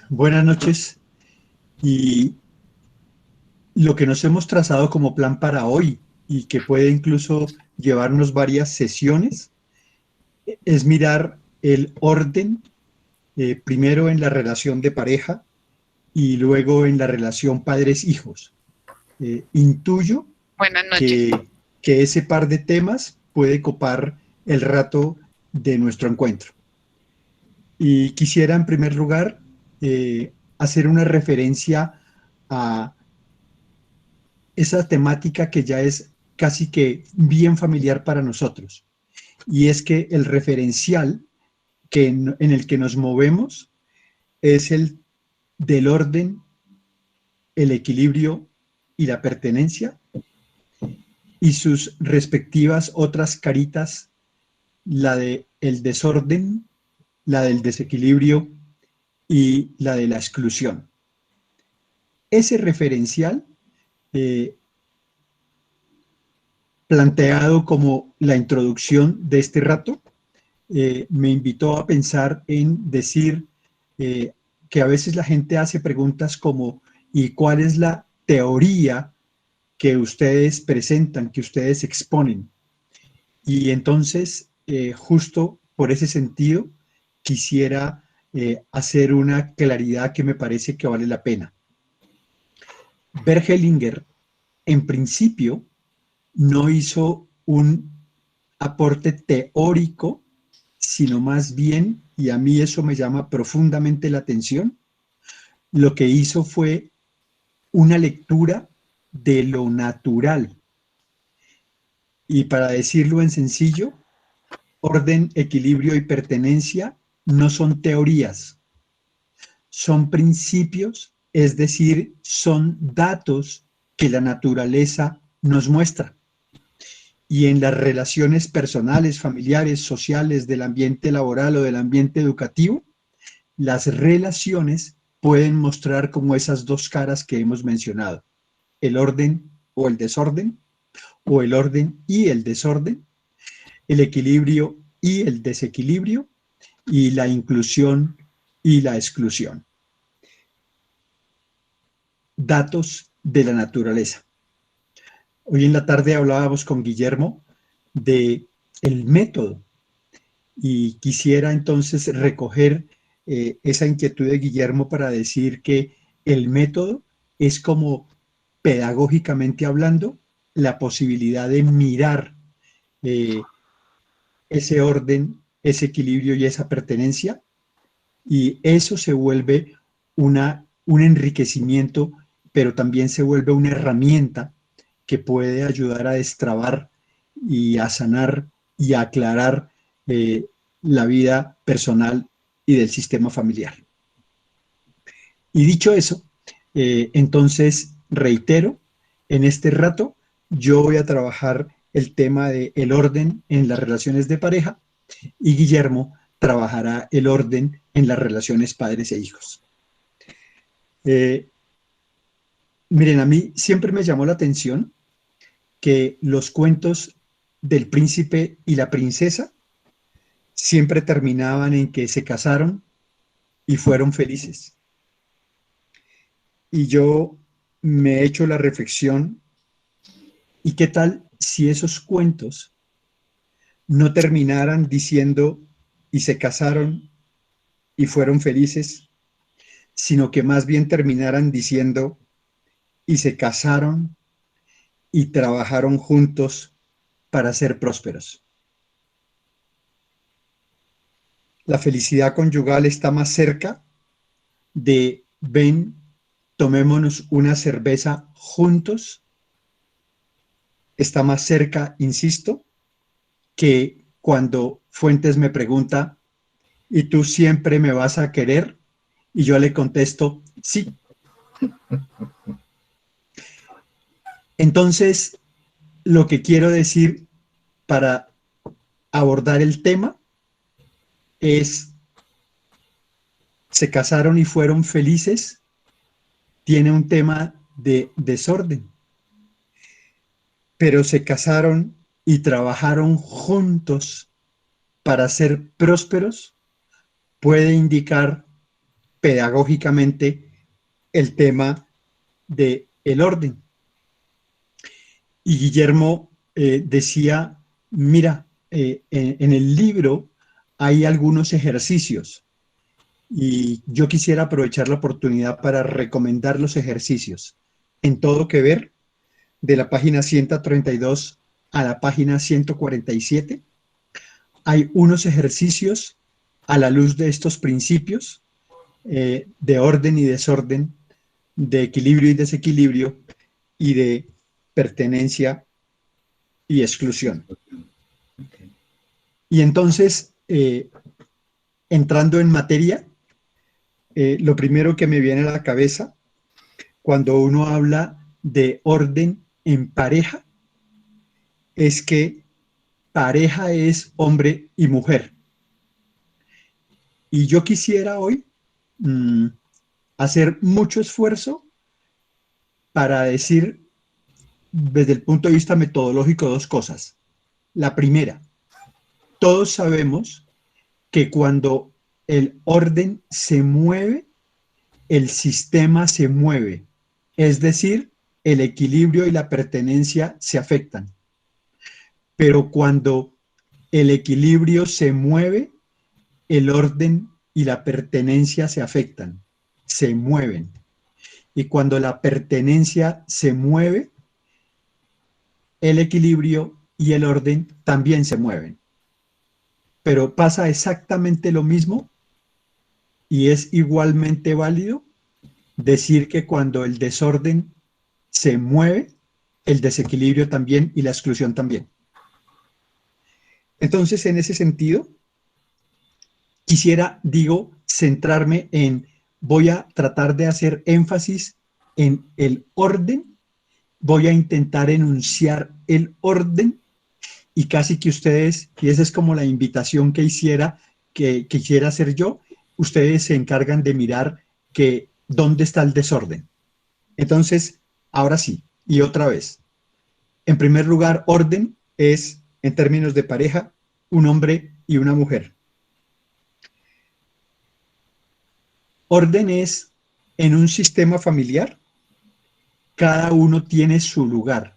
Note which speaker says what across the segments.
Speaker 1: Buenas noches. Y lo que nos hemos trazado como plan para hoy y que puede incluso llevarnos varias sesiones es mirar el orden, primero en la relación de pareja y luego en la relación padres-hijos. Intuyo
Speaker 2: Buenas noches.
Speaker 1: que, que ese par de temas puede copar el rato de nuestro encuentro. Y quisiera en primer lugar hacer una referencia a esa temática que ya es casi que bien familiar para nosotros. Y es que el referencial en el que nos movemos es el del orden, el equilibrio y la pertenencia y sus respectivas otras caritas, la de el desorden, la del desequilibrio y la de la exclusión. Ese referencial eh, planteado como la introducción de este rato, me invitó a pensar en decir eh, que a veces la gente hace preguntas como ¿y cuál es la teoría que ustedes presentan, que ustedes exponen? Y entonces, justo por ese sentido, quisiera hacer una claridad que me parece que vale la pena. Bergelinger, en principio, no hizo un aporte teórico, sino más bien, y a mí eso me llama profundamente la atención, lo que hizo fue una lectura de lo natural. Y para decirlo en sencillo, orden, equilibrio y pertenencia no son teorías, son principios, es decir, son datos que la naturaleza nos muestra. Y en las relaciones personales, familiares, sociales, del ambiente laboral o del ambiente educativo, las relaciones pueden mostrar como esas dos caras que hemos mencionado, el orden o el orden y el desorden, el equilibrio y el desequilibrio, y la inclusión y la exclusión. Datos de la naturaleza. Hoy en la tarde hablábamos con Guillermo de el método y quisiera entonces recoger esa inquietud de Guillermo para decir que el método es como pedagógicamente hablando la posibilidad de mirar eh, ese orden, ese equilibrio y esa pertenencia, y eso se vuelve un enriquecimiento, pero también se vuelve una herramienta que puede ayudar a destrabar y a sanar y a aclarar eh, la vida personal y del sistema familiar. Y dicho eso, entonces reitero, en este rato yo voy a trabajar el tema del orden en las relaciones de pareja y Guillermo trabajará el orden en las relaciones padres e hijos. Eh, Miren, a mí siempre me llamó la atención que los cuentos del príncipe y la princesa siempre terminaban en que se casaron y fueron felices. Y yo me he hecho la reflexión, ¿y qué tal si esos cuentos no terminaran diciendo y se casaron y fueron felices, sino que más bien terminaran diciendo y se casaron y trabajaron juntos para ser prósperos? La felicidad conyugal está más cerca de ven, tomémonos una cerveza juntos, está más cerca, insisto, que cuando Fuentes me pregunta, ¿y tú siempre me vas a querer? Y yo le contesto, sí. Entonces, lo que quiero decir para abordar el tema es, se casaron y fueron felices, tiene un tema de desorden, pero se casaron y trabajaron juntos para ser prósperos, puede indicar pedagógicamente el tema de el orden. Y Guillermo decía, mira, en el libro hay algunos ejercicios y yo quisiera aprovechar la oportunidad para recomendar los ejercicios en todo que ver de la página 132 a la página 147. Hay unos ejercicios a la luz de estos principios de orden y desorden, de equilibrio y desequilibrio y de pertenencia y exclusión. Y entonces, entrando en materia, lo primero que me viene a la cabeza cuando uno habla de orden en pareja es que pareja es hombre y mujer. Y yo quisiera hoy hacer mucho esfuerzo para decir desde el punto de vista metodológico dos cosas. La primera, todos sabemos que cuando el orden se mueve, el sistema se mueve. Es decir, el equilibrio y la pertenencia se afectan. Pero cuando el equilibrio se mueve, el orden y la pertenencia se afectan, se mueven. Y cuando la pertenencia se mueve, el equilibrio y el orden también se mueven. Pero pasa exactamente lo mismo y es igualmente válido decir que cuando el desorden se mueve, el desequilibrio también y la exclusión también. Entonces, en ese sentido, quisiera, centrarme en, voy a tratar de hacer énfasis en el orden, voy a intentar enunciar el orden y casi que ustedes, y esa es como la invitación que quisiera hacer yo, ustedes se encargan de mirar que dónde está el desorden. Entonces, ahora sí, y otra vez. En primer lugar, orden es, en términos de pareja, un hombre y una mujer. Orden es, en un sistema familiar, cada uno tiene su lugar.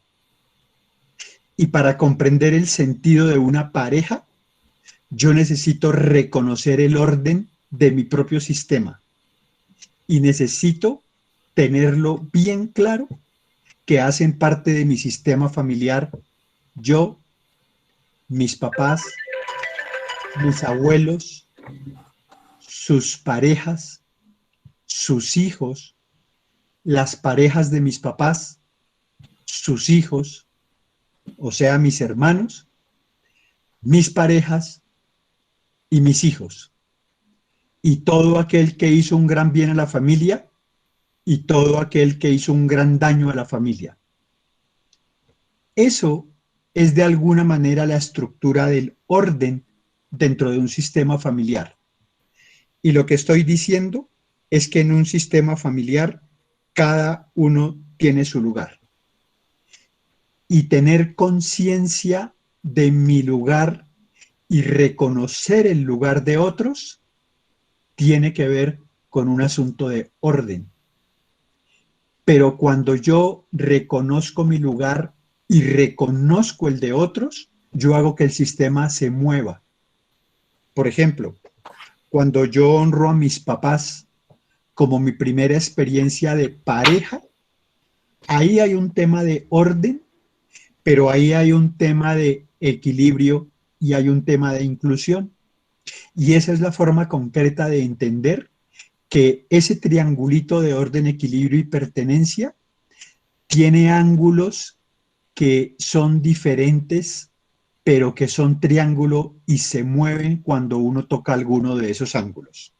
Speaker 1: Y para comprender el sentido de una pareja, yo necesito reconocer el orden de mi propio sistema. Y necesito tenerlo bien claro que hacen parte de mi sistema familiar yo, mis papás, mis abuelos, sus parejas, sus hijos, las parejas de mis papás, sus hijos, o sea, mis hermanos, mis parejas y mis hijos. Y todo aquel que hizo un gran bien a la familia y todo aquel que hizo un gran daño a la familia. Eso es de alguna manera la estructura del orden dentro de un sistema familiar. Y lo que estoy diciendo es que en un sistema familiar cada uno tiene su lugar. Y tener conciencia de mi lugar y reconocer el lugar de otros tiene que ver con un asunto de orden. Pero cuando yo reconozco mi lugar y reconozco el de otros, yo hago que el sistema se mueva. Por ejemplo, cuando yo honro a mis papás como mi primera experiencia de pareja, ahí hay un tema de orden, pero ahí hay un tema de equilibrio y hay un tema de inclusión. Y esa es la forma concreta de entender que ese triangulito de orden, equilibrio y pertenencia tiene ángulos que son diferentes, pero que son triángulo y se mueven cuando uno toca alguno de esos ángulos.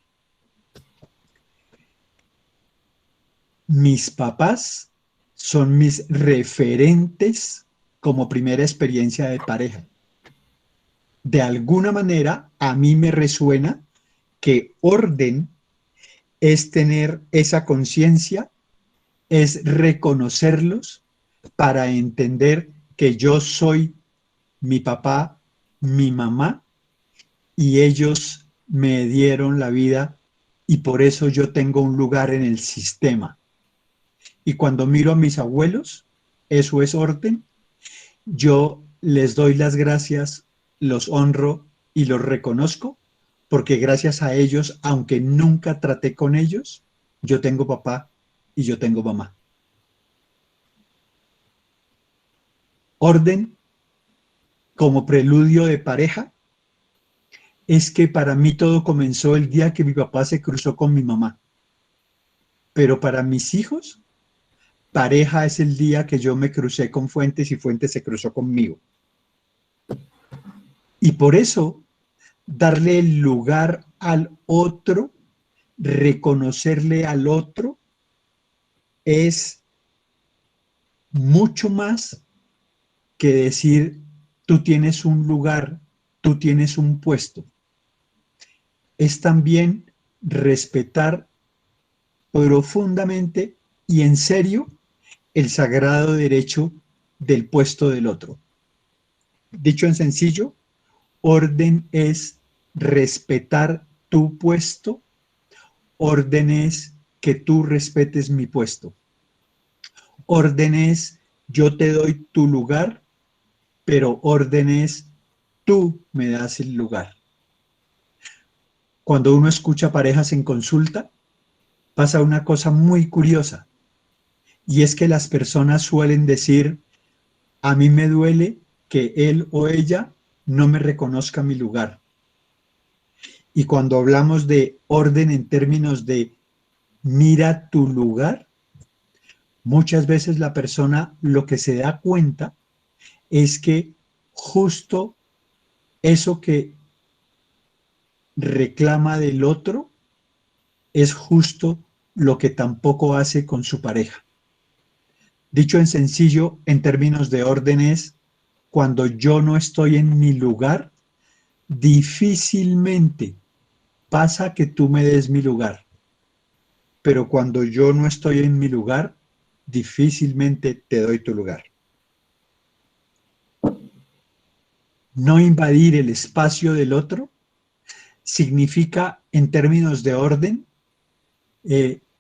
Speaker 1: Mis papás son mis referentes como primera experiencia de pareja. De alguna manera, a mí me resuena que orden es tener esa conciencia, es reconocerlos para entender que yo soy mi papá, mi mamá, y ellos me dieron la vida y por eso yo tengo un lugar en el sistema. Y cuando miro a mis abuelos, eso es orden. Yo les doy las gracias, los honro y los reconozco, porque gracias a ellos, aunque nunca traté con ellos, yo tengo papá y yo tengo mamá. Orden como preludio de pareja es que para mí todo comenzó el día que mi papá se cruzó con mi mamá. Pero para mis hijos, pareja es el día que yo me crucé con Fuentes y Fuentes se cruzó conmigo. Y por eso, darle el lugar al otro, reconocerle al otro, es mucho más que decir, tú tienes un lugar, tú tienes un puesto. Es también respetar profundamente y en serio el sagrado derecho del puesto del otro. Dicho en sencillo, orden es respetar tu puesto, orden es que tú respetes mi puesto, orden es yo te doy tu lugar, pero orden es tú me das el lugar. Cuando uno escucha parejas en consulta, pasa una cosa muy curiosa, y es que las personas suelen decir, a mí me duele que él o ella no me reconozca mi lugar. Y cuando hablamos de orden en términos de mira tu lugar, muchas veces la persona lo que se da cuenta es que justo eso que reclama del otro es justo lo que tampoco hace con su pareja. Dicho en sencillo, en términos de orden es, cuando yo no estoy en mi lugar, difícilmente pasa que tú me des mi lugar, pero cuando yo no estoy en mi lugar, difícilmente te doy tu lugar. No invadir el espacio del otro significa, en términos de orden,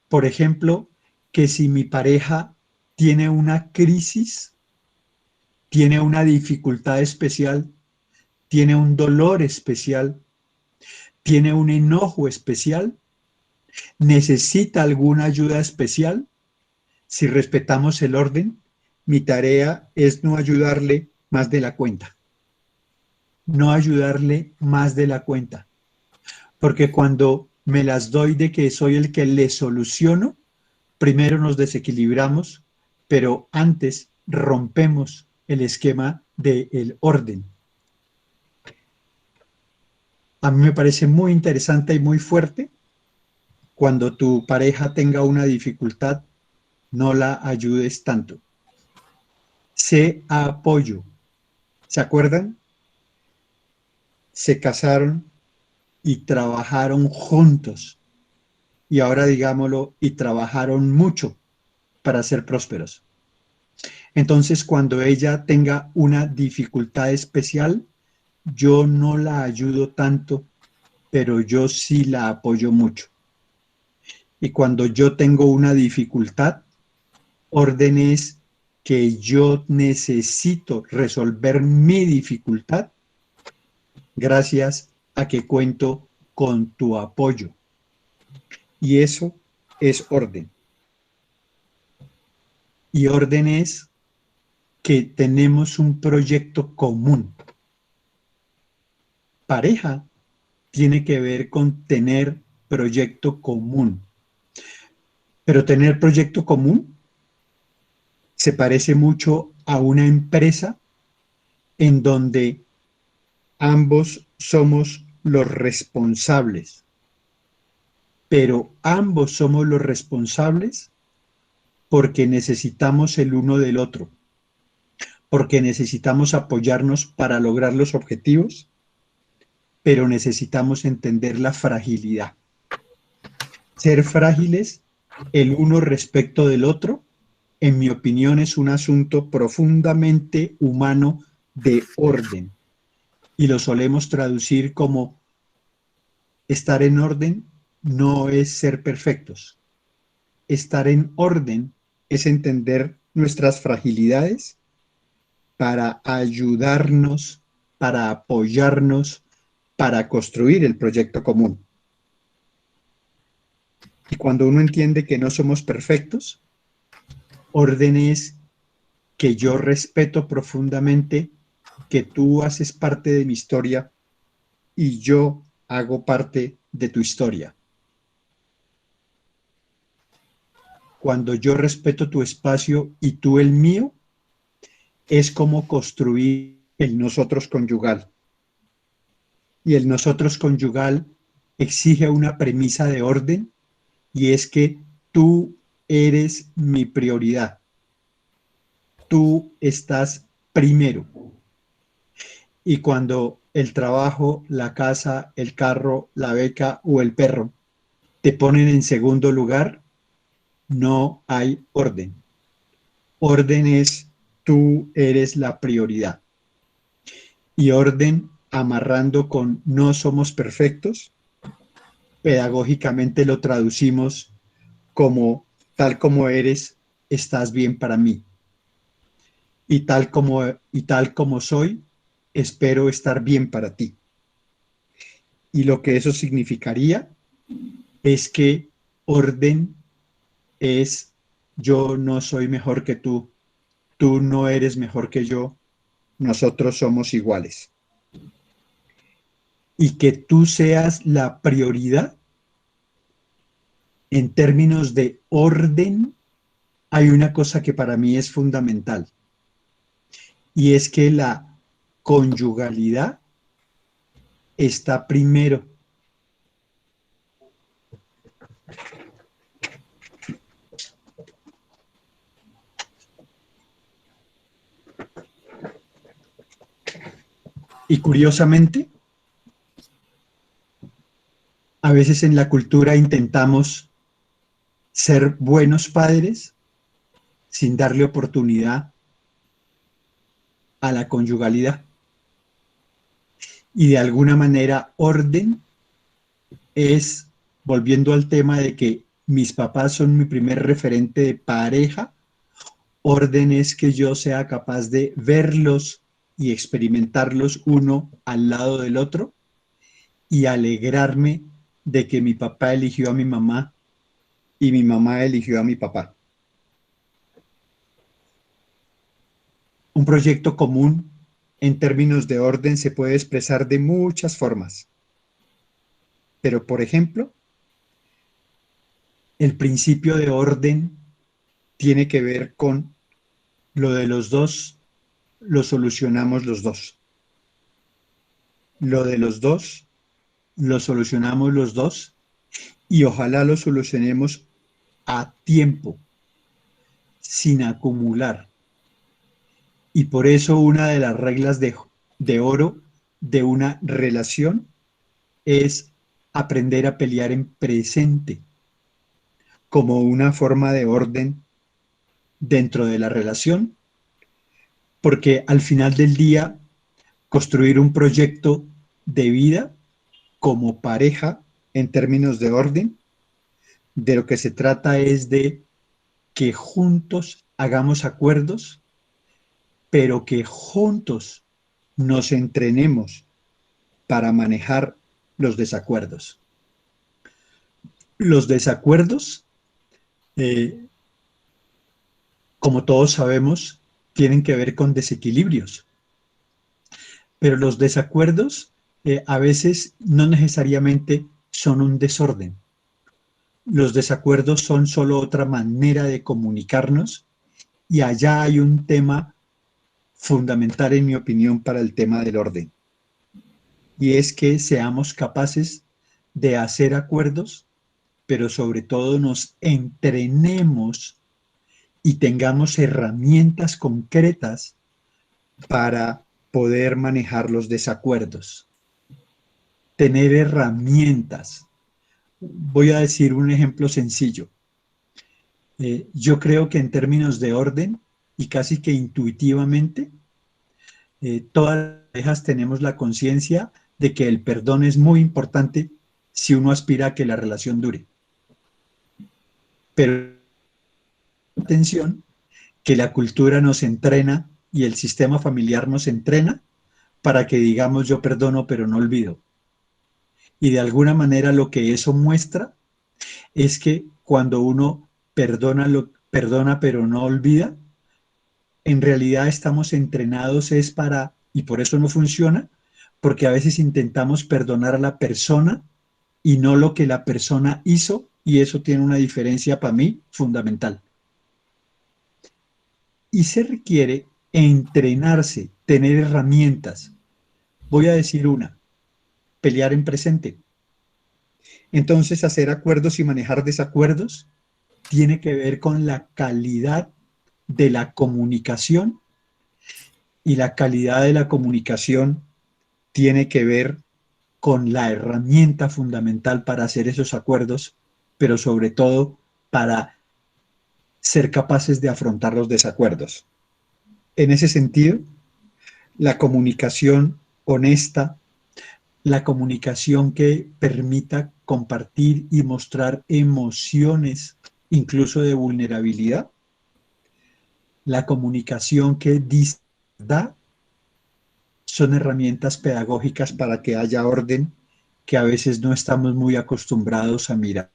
Speaker 1: por ejemplo, que si mi pareja tiene una crisis, tiene una dificultad especial, tiene un dolor especial, tiene un enojo especial, necesita alguna ayuda especial, si respetamos el orden, mi tarea es no ayudarle más de la cuenta. No ayudarle más de la cuenta. Porque cuando me las doy de que soy el que le soluciono, primero nos desequilibramos, pero antes rompemos el esquema del orden. A mí me parece muy interesante y muy fuerte cuando tu pareja tenga una dificultad, no la ayudes tanto. Sé apoyo. ¿Se acuerdan? Se casaron y trabajaron juntos. Y ahora digámoslo, y trabajaron mucho para ser prósperos. Entonces, cuando ella tenga una dificultad especial, yo no la ayudo tanto, pero yo sí la apoyo mucho. Y cuando yo tengo una dificultad, orden es que yo necesito resolver mi dificultad gracias a que cuento con tu apoyo. Y eso es orden. Y orden es que tenemos un proyecto común. Pareja tiene que ver con tener proyecto común. Pero tener proyecto común se parece mucho a una empresa en donde ambos somos los responsables. Pero ambos somos los responsables porque necesitamos el uno del otro, porque necesitamos apoyarnos para lograr los objetivos, pero necesitamos entender la fragilidad. Ser frágiles el uno respecto del otro, en mi opinión, es un asunto profundamente humano de orden y lo solemos traducir como estar en orden no es ser perfectos. Estar en orden es entender nuestras fragilidades para ayudarnos, para apoyarnos, para construir el proyecto común. Y cuando uno entiende que no somos perfectos, orden es que yo respeto profundamente que tú haces parte de mi historia y yo hago parte de tu historia. Cuando yo respeto tu espacio y tú el mío, es como construir el nosotros conyugal. Y el nosotros conyugal exige una premisa de orden y es que tú eres mi prioridad. Tú estás primero. Y cuando el trabajo, la casa, el carro, la beca o el perro te ponen en segundo lugar, no hay orden. Orden es tú eres la prioridad. Y orden amarrando con no somos perfectos, pedagógicamente lo traducimos como tal como eres, estás bien para mí. Y tal como soy, espero estar bien para ti. Y lo que eso significaría es que orden es yo no soy mejor que tú no eres mejor que yo, nosotros somos iguales. Y que tú seas la prioridad en términos de orden, hay una cosa que para mí es fundamental y es que la conyugalidad está primero. Y curiosamente, a veces en la cultura intentamos ser buenos padres sin darle oportunidad a la conyugalidad. Y de alguna manera orden es, volviendo al tema de que mis papás son mi primer referente de pareja, orden es que yo sea capaz de verlos y experimentarlos uno al lado del otro y alegrarme de que mi papá eligió a mi mamá y mi mamá eligió a mi papá. Un proyecto común en términos de orden se puede expresar de muchas formas. Pero, por ejemplo, el principio de orden tiene que ver con lo de los dos, lo solucionamos los dos. Lo de los dos, lo solucionamos los dos y ojalá lo solucionemos a tiempo, sin acumular. Y por eso una de las reglas de oro de una relación es aprender a pelear en presente como una forma de orden dentro de la relación, porque al final del día construir un proyecto de vida como pareja en términos de orden, de lo que se trata es de que juntos hagamos acuerdos, pero que juntos nos entrenemos para manejar los desacuerdos. Los desacuerdos, eh, como todos sabemos, tienen que ver con desequilibrios, pero los desacuerdos a veces no necesariamente son un desorden. Los desacuerdos son solo otra manera de comunicarnos y allá hay un tema fundamental, en mi opinión, para el tema del orden. Y es que seamos capaces de hacer acuerdos, pero sobre todo nos entrenemos y tengamos herramientas concretas para poder manejar los desacuerdos. Tener herramientas. Voy a decir un ejemplo sencillo. Yo creo que en términos de orden y casi que intuitivamente, todas las parejas tenemos la conciencia de que el perdón es muy importante si uno aspira a que la relación dure. Pero atención, que la cultura nos entrena y el sistema familiar nos entrena para que digamos yo perdono pero no olvido. Y de alguna manera lo que eso muestra es que cuando uno perdona pero no olvida, en realidad estamos entrenados es para, y por eso no funciona, porque a veces intentamos perdonar a la persona y no lo que la persona hizo, y eso tiene una diferencia para mí fundamental. Y se requiere entrenarse, tener herramientas. Voy a decir una, pelear en presente. Entonces, hacer acuerdos y manejar desacuerdos tiene que ver con la calidad de la comunicación, y la calidad de la comunicación tiene que ver con la herramienta fundamental para hacer esos acuerdos, pero sobre todo para ser capaces de afrontar los desacuerdos. En ese sentido, la comunicación honesta, la comunicación que permita compartir y mostrar emociones, incluso de vulnerabilidad, la comunicación que da, son herramientas pedagógicas para que haya orden que a veces no estamos muy acostumbrados a mirar.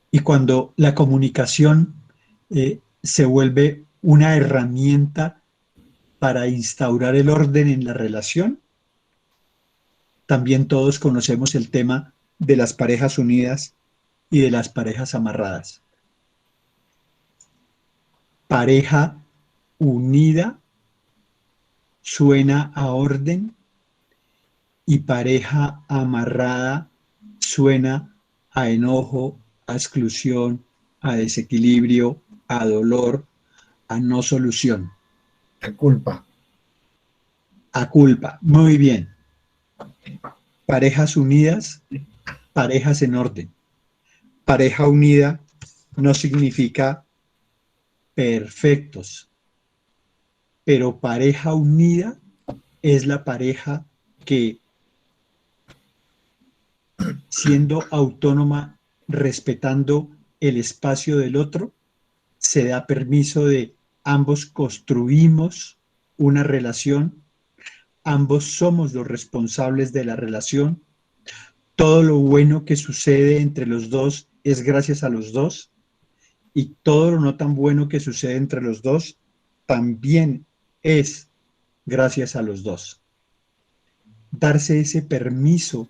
Speaker 1: Y cuando la comunicación se vuelve una herramienta para instaurar el orden en la relación, también todos conocemos el tema de las parejas unidas y de las parejas amarradas. Pareja unida suena a orden y pareja amarrada suena a enojo, a exclusión, a desequilibrio, a dolor, a no solución.
Speaker 2: A culpa.
Speaker 1: A culpa. Muy bien. Parejas unidas, parejas en orden. Pareja unida no significa perfectos, pero pareja unida es la pareja que, siendo autónoma, respetando el espacio del otro, se da permiso de ambos construimos una relación, ambos somos los responsables de la relación, todo lo bueno que sucede entre los dos es gracias a los dos, y todo lo no tan bueno que sucede entre los dos también es gracias a los dos. Darse ese permiso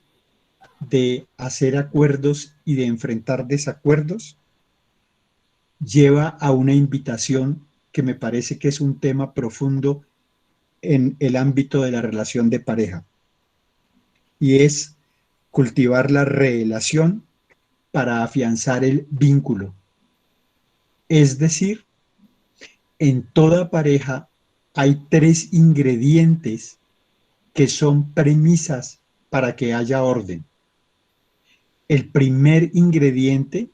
Speaker 1: de hacer acuerdos y de enfrentar desacuerdos lleva a una invitación que me parece que es un tema profundo en el ámbito de la relación de pareja, y es cultivar la relación para afianzar el vínculo. Es decir, en toda pareja hay 3 ingredientes que son premisas para que haya orden. El primer ingrediente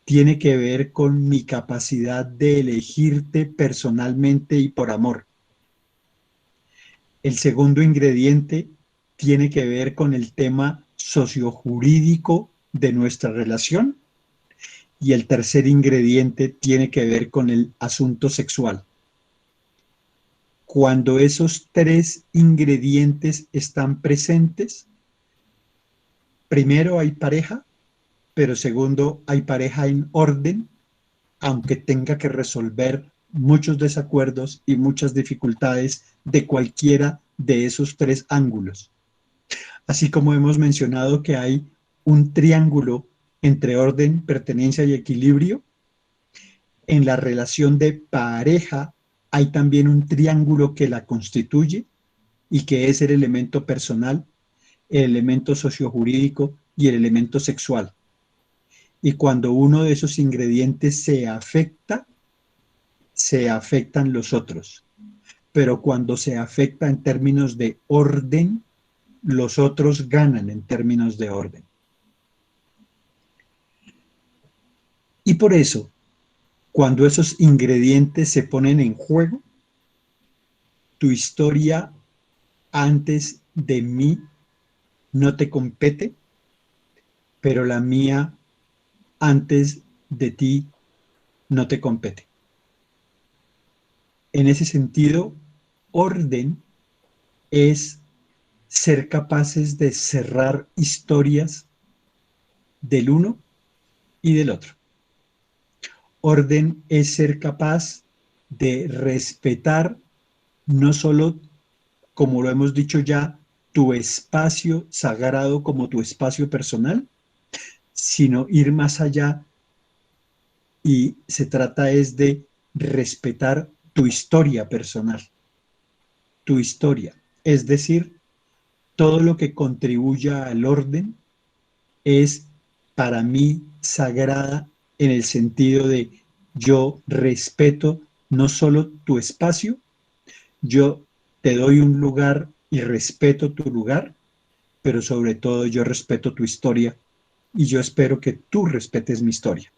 Speaker 1: tiene que ver con mi capacidad de elegirte personalmente y por amor. El segundo ingrediente tiene que ver con el tema sociojurídico de nuestra relación. Y el tercer ingrediente tiene que ver con el asunto sexual. Cuando esos 3 ingredientes están presentes, primero hay pareja, pero segundo hay pareja en orden, aunque tenga que resolver muchos desacuerdos y muchas dificultades de cualquiera de esos 3 ángulos. Así como hemos mencionado que hay un triángulo entre orden, pertenencia y equilibrio, en la relación de pareja hay también un triángulo que la constituye y que es el elemento personal, el elemento sociojurídico y el elemento sexual. Y cuando uno de esos ingredientes se afecta, se afectan los otros. Pero cuando se afecta en términos de orden, los otros ganan en términos de orden. Y por eso, cuando esos ingredientes se ponen en juego, tu historia antes de mí no te compete, pero la mía antes de ti no te compete. En ese sentido, orden es ser capaces de cerrar historias del uno y del otro. Orden es ser capaz de respetar no solo, como lo hemos dicho ya, tu espacio sagrado como tu espacio personal, sino ir más allá, y se trata es de respetar tu historia personal, tu historia. Es decir, todo lo que contribuya al orden es para mí sagrada, en el sentido de yo respeto no solo tu espacio, yo te doy un lugar y respeto tu lugar, pero sobre todo yo respeto tu historia y yo espero que tú respetes mi historia.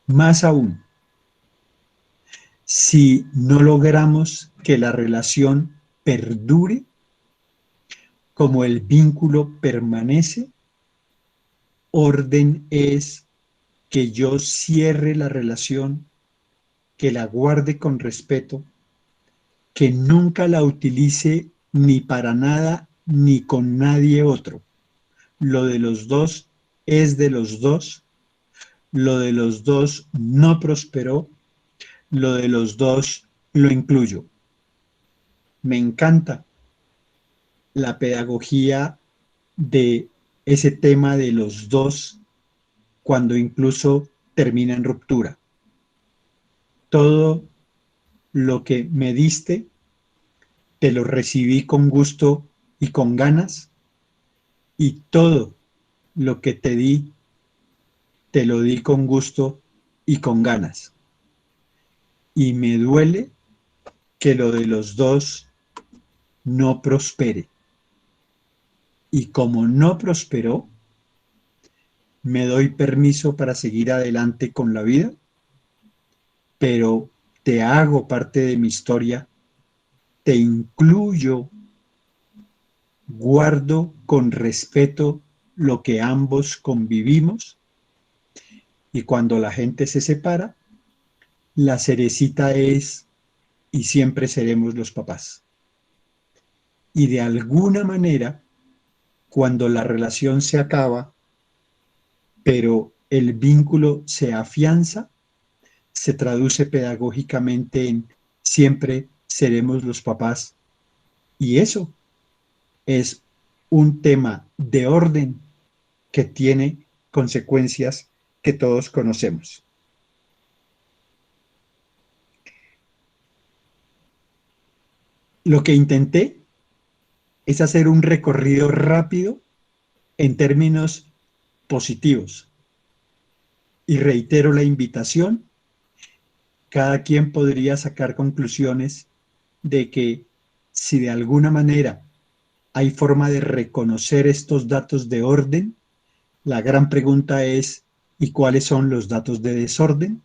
Speaker 1: Más aún, si no logramos que la relación perdure, como el vínculo permanece, orden es que yo cierre la relación, que la guarde con respeto, que nunca la utilice ni para nada ni con nadie otro. Lo de los dos es de los dos, lo de los dos no prosperó, lo de los dos lo incluyo. Me encanta la pedagogía de ese tema de los dos cuando incluso termina en ruptura. Todo lo que me diste, te lo recibí con gusto y con ganas, y todo lo que te di, te lo di con gusto y con ganas. Y me duele que lo de los dos no prospere. Y como no prosperó, me doy permiso para seguir adelante con la vida, pero te hago parte de mi historia, te incluyo, guardo con respeto lo que ambos convivimos, y cuando la gente se separa, la cerecita es y siempre seremos los papás. Y de alguna manera, cuando la relación se acaba, pero el vínculo se afianza, se traduce pedagógicamente en siempre seremos los papás. Y eso es un tema de orden que tiene consecuencias que todos conocemos. Lo que intenté es hacer un recorrido rápido en términos positivos. Y reitero la invitación, cada quien podría sacar conclusiones de que si de alguna manera hay forma de reconocer estos datos de orden, la gran pregunta es, ¿y cuáles son los datos de desorden?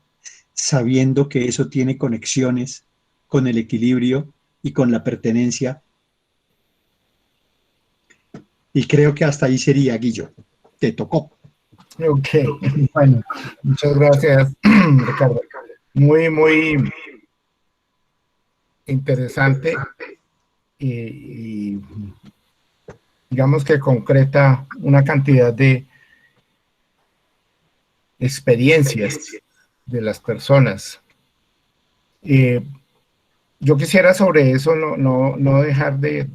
Speaker 1: Sabiendo que eso tiene conexiones con el equilibrio y con la pertenencia. Y creo que hasta ahí sería, Guillo. Te tocó.
Speaker 2: Ok, bueno, muchas gracias, Ricardo. Muy, muy interesante y digamos que concreta una cantidad de experiencias de las personas. Yo quisiera sobre eso no dejar de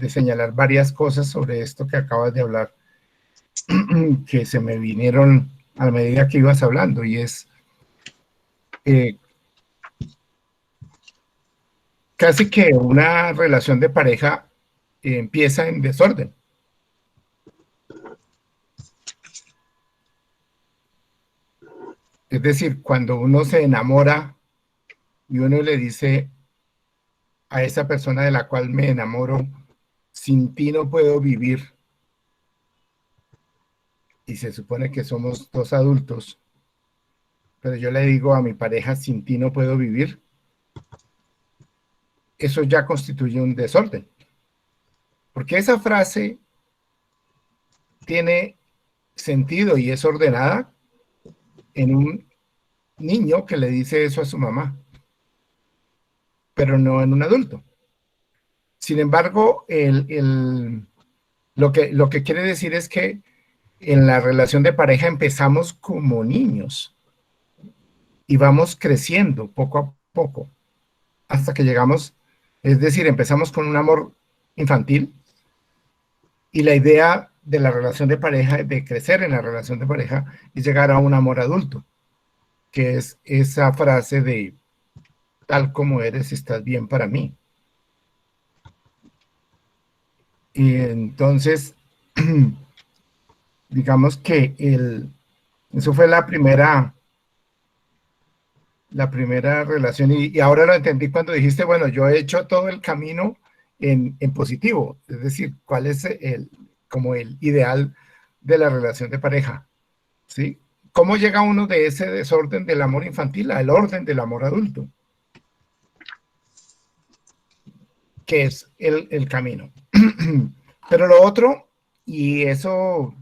Speaker 2: señalar varias cosas sobre esto que acabas de hablar, que se me vinieron a medida que ibas hablando, y es casi que una relación de pareja empieza en desorden. Es decir, cuando uno se enamora y uno le dice a esa persona de la cual me enamoro, sin ti no puedo vivir, y se supone que somos dos adultos, pero yo le digo a mi pareja, sin ti no puedo vivir, eso ya constituye un desorden. Porque esa frase tiene sentido y es ordenada en un niño que le dice eso a su mamá, pero no en un adulto. Sin embargo, lo que quiere decir es que en la relación de pareja empezamos como niños y vamos creciendo poco a poco hasta que llegamos, es decir, empezamos con un amor infantil y la idea de la relación de pareja, de crecer en la relación de pareja, es llegar a un amor adulto, que es esa frase de tal como eres, estás bien para mí. Y entonces, digamos que eso fue la primera relación y ahora lo entendí cuando dijiste, bueno, yo he hecho todo el camino en positivo, es decir, cuál es como el ideal de la relación de pareja, ¿sí? ¿Cómo llega uno de ese desorden del amor infantil al orden del amor adulto? Que es el camino. Pero lo otro, y eso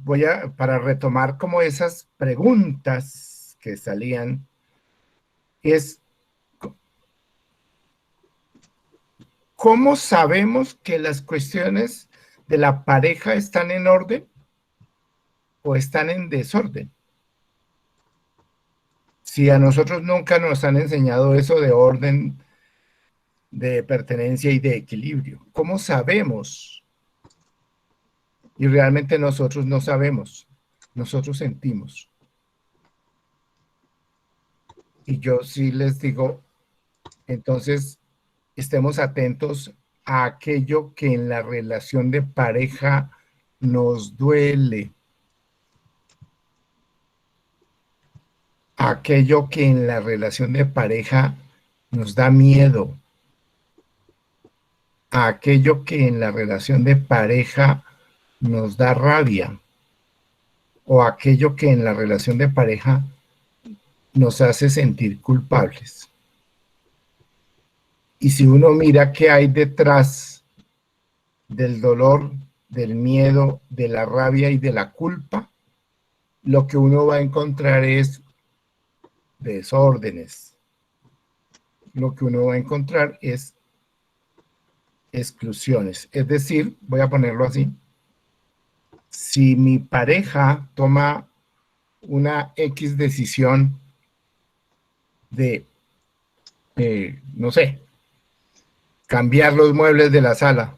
Speaker 2: para retomar como esas preguntas que salían, es ¿cómo sabemos que las cuestiones de la pareja están en orden o están en desorden? Si a nosotros nunca nos han enseñado eso de orden, de pertenencia y de equilibrio, ¿cómo sabemos? Y realmente nosotros no sabemos, nosotros sentimos. Y yo sí les digo, entonces estemos atentos a aquello que en la relación de pareja nos duele, a aquello que en la relación de pareja nos da miedo, a aquello que en la relación de pareja nos da rabia, o aquello que en la relación de pareja nos hace sentir culpables. Y si uno mira qué hay detrás del dolor, del miedo, de la rabia y de la culpa, lo que uno va a encontrar es desórdenes. Lo que uno va a encontrar es exclusiones. Es decir, voy a ponerlo así, si mi pareja toma una X decisión de, no sé, cambiar los muebles de la sala,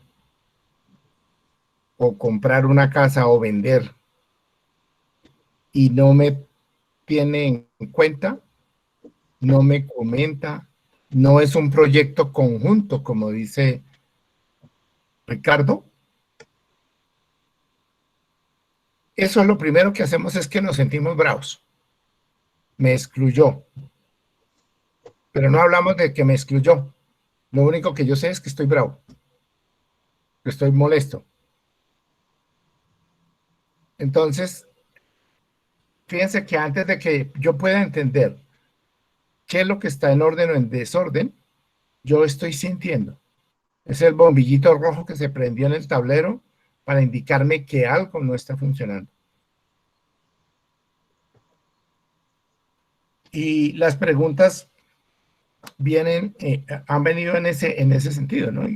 Speaker 2: o comprar una casa o vender, y no me tiene en cuenta, no me comenta, no es un proyecto conjunto, como dice Ricardo, eso es lo primero que hacemos, es que nos sentimos bravos. Me excluyó. Pero no hablamos de que me excluyó. Lo único que yo sé es que estoy bravo, que estoy molesto. Entonces, fíjense que antes de que yo pueda entender qué es lo que está en orden o en desorden, yo estoy sintiendo. Es el bombillito rojo que se prendió en el tablero para indicarme que algo no está funcionando. Y las preguntas han venido en ese sentido, ¿no?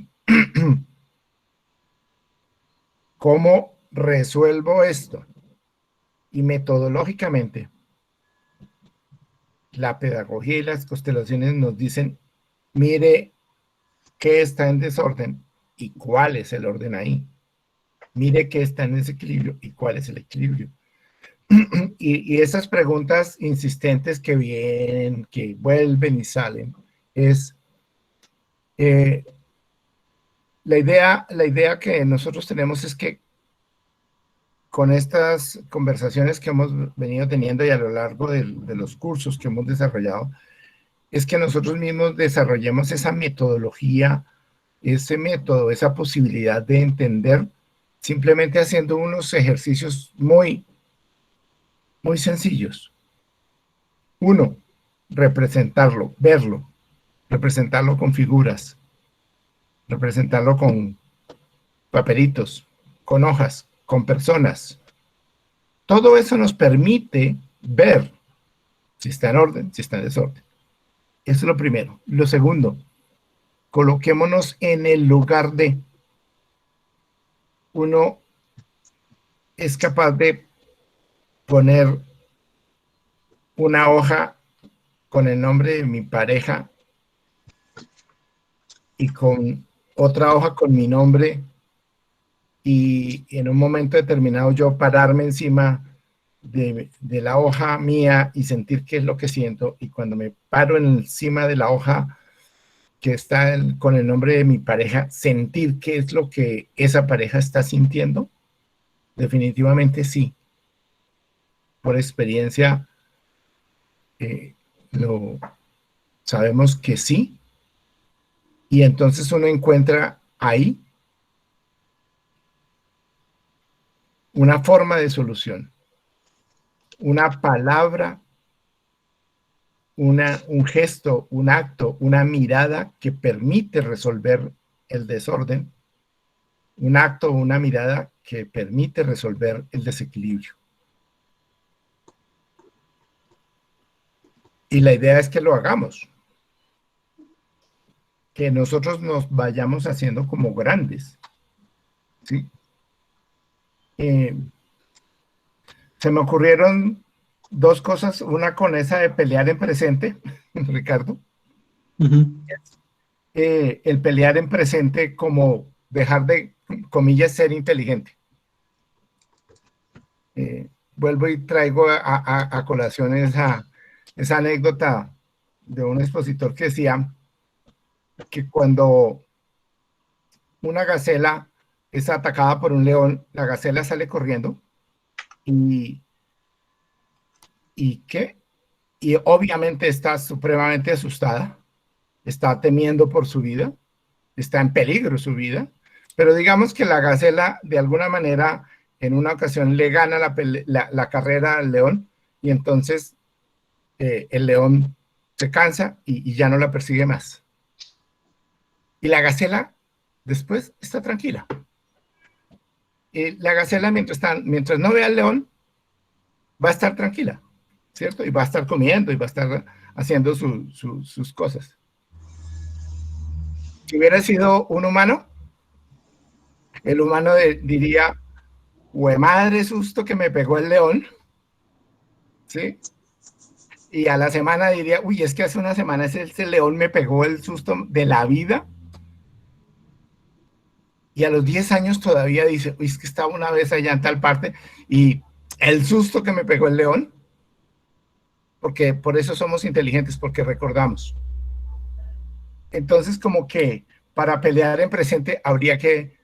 Speaker 2: ¿Cómo resuelvo esto? Y metodológicamente, la pedagogía y las constelaciones nos dicen, mire qué está en desorden y cuál es el orden ahí. Mire qué está en desequilibrio y cuál es el equilibrio. Y esas preguntas insistentes que vienen, que vuelven y salen, es la idea que nosotros tenemos es que con estas conversaciones que hemos venido teniendo y a lo largo de los cursos que hemos desarrollado, es que nosotros mismos desarrollemos esa metodología, ese método, esa posibilidad de entender, simplemente haciendo unos ejercicios muy sencillos. Uno, representarlo, verlo, representarlo con figuras, representarlo con papelitos, con hojas, con personas. todo eso nos permite ver si está en orden, si está en desorden. Eso es lo primero. Lo segundo, coloquémonos en el lugar de. Uno es capaz de poner una hoja con el nombre de mi pareja y con otra hoja con mi nombre, y en un momento determinado yo pararme encima de la hoja mía y sentir qué es lo que siento, y cuando me paro encima de la hoja que está con el nombre de mi pareja, sentir qué es lo que esa pareja está sintiendo. Definitivamente sí. Por experiencia lo sabemos que sí, y entonces uno encuentra ahí una forma de solución, una palabra, un gesto, un acto, una mirada que permite resolver el desorden, un acto o una mirada que permite resolver el desequilibrio. Y la idea es que lo hagamos, que nosotros nos vayamos haciendo como grandes, ¿sí? Se me ocurrieron dos cosas, una con esa de pelear en presente, Ricardo. El pelear en presente como dejar de, comillas, ser inteligente. Vuelvo y traigo a colación esa anécdota de un expositor que decía que cuando una gacela es atacada por un león, la gacela sale corriendo y ¿qué? Y obviamente está supremamente asustada, está temiendo por su vida, está en peligro su vida, pero digamos que la gacela de alguna manera en una ocasión le gana la carrera al león, y entonces el león se cansa y ya no la persigue más. Y la gacela después está tranquila. La gacela mientras no vea al león va a estar tranquila, ¿cierto? Y va a estar comiendo y va a estar haciendo sus cosas. Si hubiera sido un humano, el humano diría, hue madre susto que me pegó el león, ¿sí? Y a la semana diría, uy, es que hace una semana ese león me pegó el susto de la vida. Y a los 10 años todavía dice, uy, es que estaba una vez allá en tal parte y el susto que me pegó el león, porque por eso somos inteligentes, porque recordamos. Entonces, como que para pelear en presente habría que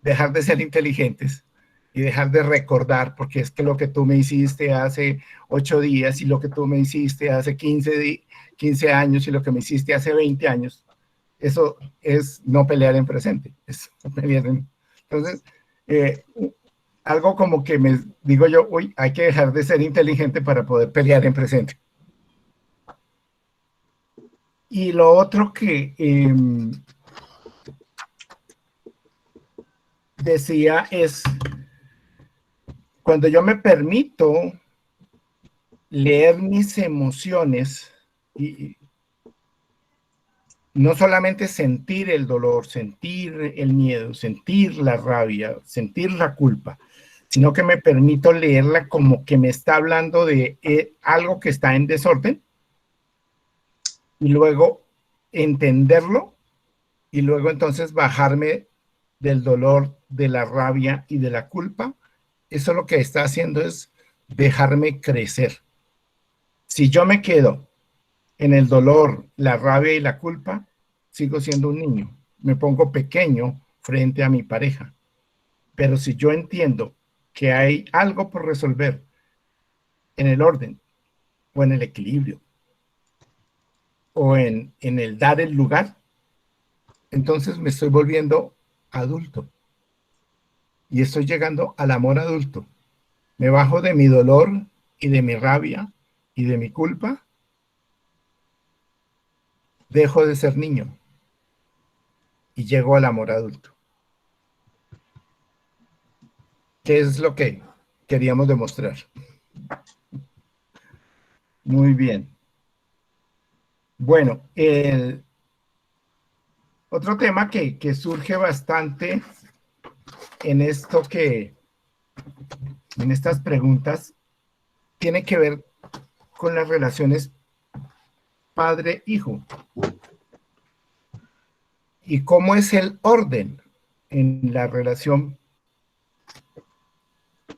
Speaker 2: dejar de ser inteligentes y dejar de recordar, porque es que lo que tú me hiciste hace 8 días y lo que tú me hiciste hace 15 años y lo que me hiciste hace 20 años, eso es no pelear en presente. Es pelear entonces, algo como que me digo yo, uy, hay que dejar de ser inteligente para poder pelear en presente. Y lo otro que decía es, cuando yo me permito leer mis emociones y no solamente sentir el dolor, sentir el miedo, sentir la rabia, sentir la culpa, sino que me permito leerla como que me está hablando de algo que está en desorden, y luego entenderlo, y luego entonces bajarme del dolor, de la rabia y de la culpa. Eso lo que está haciendo es dejarme crecer. Si yo me quedo en el dolor, la rabia y la culpa, sigo siendo un niño. Me pongo pequeño frente a mi pareja. Pero si yo entiendo que hay algo por resolver en el orden o en el equilibrio o en el dar el lugar, entonces me estoy volviendo adulto y estoy llegando al amor adulto. Me bajo de mi dolor y de mi rabia y de mi culpa. Dejo de ser niño y llego al amor adulto. ¿Qué es lo que queríamos demostrar. Muy bien. Bueno, el otro tema que surge bastante en esto en estas preguntas, tiene que ver con las relaciones padre-hijo. ¿Y cómo es el orden en la relación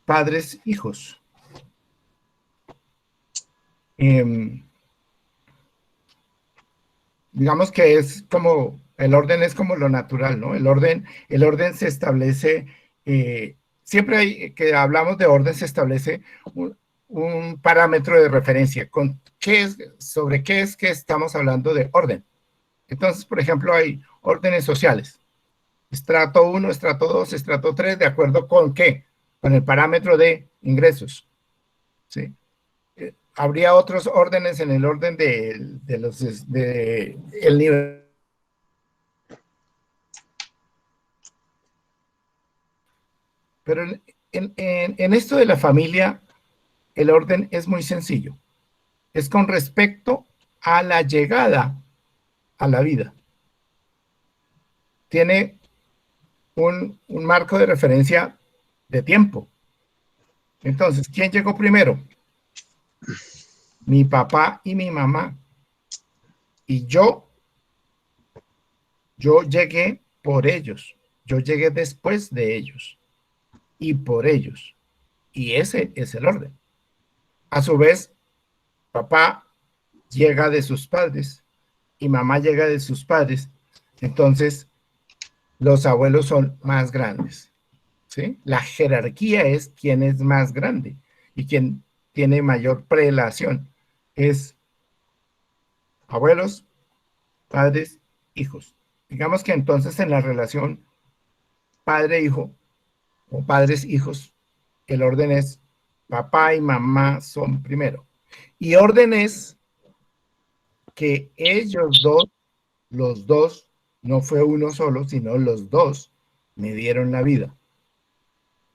Speaker 2: padres-hijos? Digamos que es como, el orden es como lo natural, ¿no? El orden se establece, siempre hay, que hablamos de orden, se establece un parámetro de referencia. ¿Sobre qué es que estamos hablando de orden? Entonces, por ejemplo, hay órdenes sociales. Estrato 1, estrato 2, estrato 3, ¿de acuerdo con qué? Con el parámetro de ingresos, ¿sí? Habría otros órdenes en el orden el nivel. Pero en esto de la familia, el orden es muy sencillo. Es con respecto a la llegada a la vida. Tiene un marco de referencia de tiempo. Entonces, ¿quién llegó primero? Mi papá y mi mamá. Y yo llegué por ellos. Yo llegué después de ellos y por ellos. Y ese es el orden. A su vez, papá llega de sus padres y mamá llega de sus padres. Entonces, los abuelos son más grandes, ¿sí? La jerarquía es quién es más grande y quién tiene mayor prelación. Es abuelos, padres, hijos. Digamos que entonces en la relación padre-hijo o padres-hijos, el orden es papá y mamá son primero. Y orden es que ellos dos, los dos, no fue uno solo, sino los dos me dieron la vida.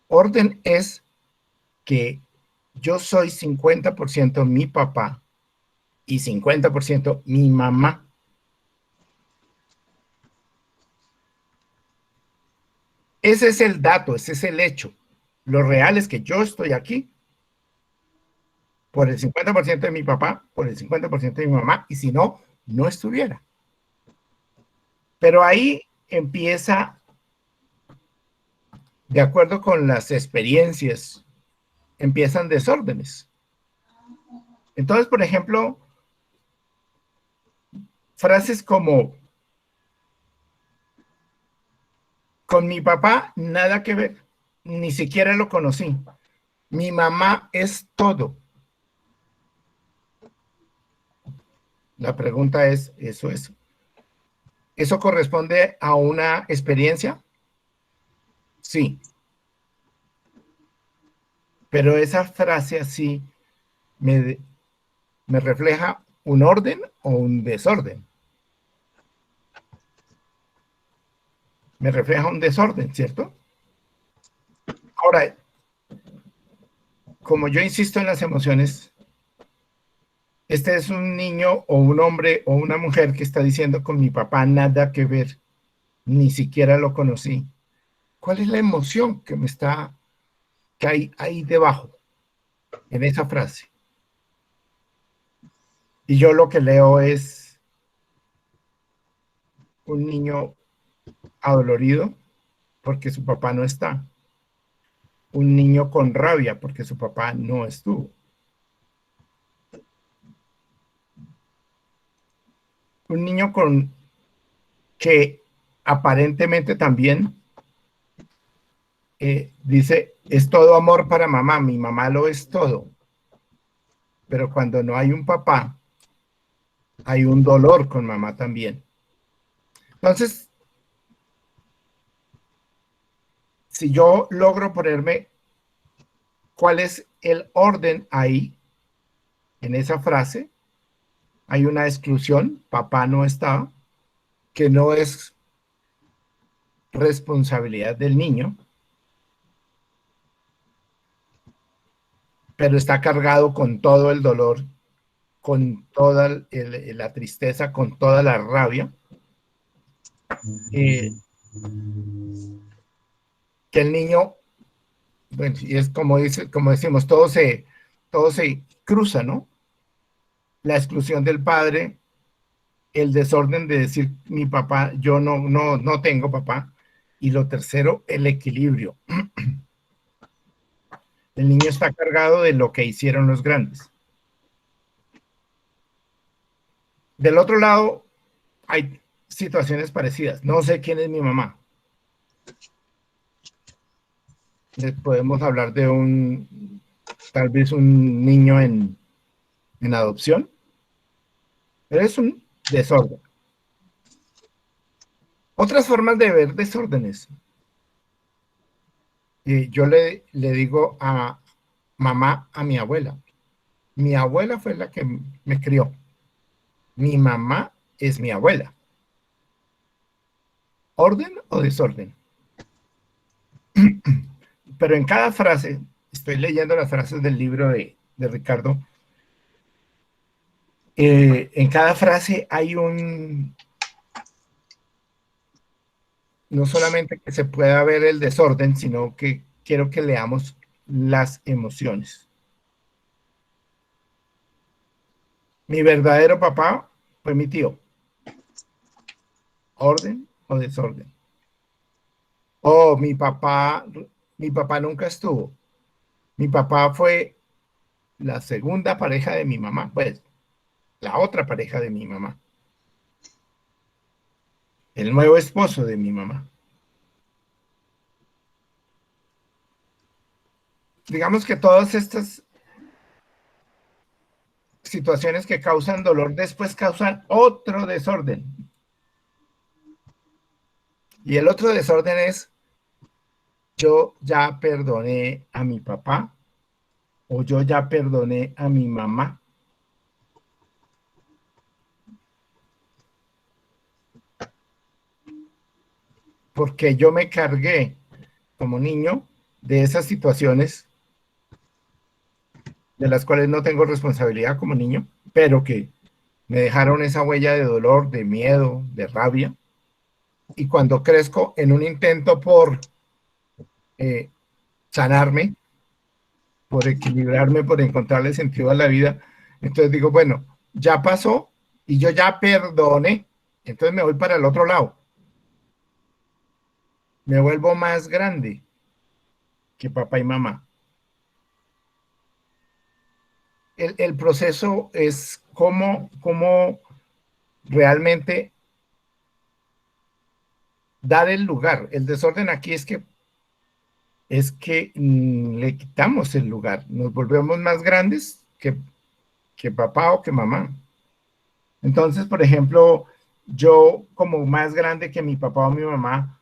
Speaker 2: Orden es que yo soy 50% mi papá y 50% mi mamá. Ese es el dato, ese es el hecho. Lo real es que yo estoy aquí por el 50% de mi papá, por el 50% de mi mamá, y si no, no estuviera. Pero ahí empieza, de acuerdo con las experiencias, empiezan desórdenes. Entonces, por ejemplo, frases como, con mi papá nada que ver, ni siquiera lo conocí. Mi mamá es todo. La pregunta es, ¿eso corresponde a una experiencia? Sí. Pero esa frase así me refleja un orden o un desorden. Me refleja un desorden, ¿cierto? Ahora, como yo insisto en las emociones, este es un niño o un hombre o una mujer que está diciendo con mi papá nada que ver, ni siquiera lo conocí. ¿Cuál es la emoción que hay ahí debajo, en esa frase? Y yo lo que leo es un niño adolorido porque su papá no está. Un niño con rabia porque su papá no estuvo. Un niño que aparentemente también dice, es todo amor para mamá, mi mamá lo es todo. Pero cuando no hay un papá, hay un dolor con mamá también. Entonces, si yo logro ponerme cuál es el orden ahí, en esa frase, hay una exclusión, papá no está, que no es responsabilidad del niño. pero está cargado con todo el dolor, con toda la tristeza, con toda la rabia, que el niño, bueno, y es como decimos, todo se cruza, ¿no? La exclusión del padre, el desorden de decir mi papá, yo no tengo papá, y lo tercero, el equilibrio. El niño está cargado de lo que hicieron los grandes. Del otro lado, hay situaciones parecidas. No sé quién es mi mamá. Podemos hablar de tal vez un niño en adopción, pero es un desorden. Otras formas de ver desórdenes. Yo le digo a mamá a mi abuela. Mi abuela fue la que me crió. Mi mamá es mi abuela. ¿Orden o desorden? Pero en cada frase, estoy leyendo las frases del libro de Ricardo, en cada frase hay no solamente que se pueda ver el desorden, sino que quiero que leamos las emociones. Mi verdadero papá fue mi tío. ¿Orden o desorden? Oh, mi papá nunca estuvo. Mi papá fue la segunda pareja de mi mamá, pues, la otra pareja de mi mamá. El nuevo esposo de mi mamá. Digamos que todas estas situaciones que causan dolor después causan otro desorden. Y el otro desorden es, yo ya perdoné a mi papá o yo ya perdoné a mi mamá. Porque yo me cargué como niño de esas situaciones de las cuales no tengo responsabilidad como niño, pero que me dejaron esa huella de dolor, de miedo, de rabia. Y cuando crezco en un intento por sanarme, por equilibrarme, por encontrarle sentido a la vida, entonces digo, bueno, ya pasó y yo ya perdoné, entonces me voy para el otro lado. Me vuelvo más grande que papá y mamá. El proceso es cómo realmente dar el lugar. El desorden aquí es que le quitamos el lugar, nos volvemos más grandes que papá o que mamá. Entonces, por ejemplo, yo como más grande que mi papá o mi mamá,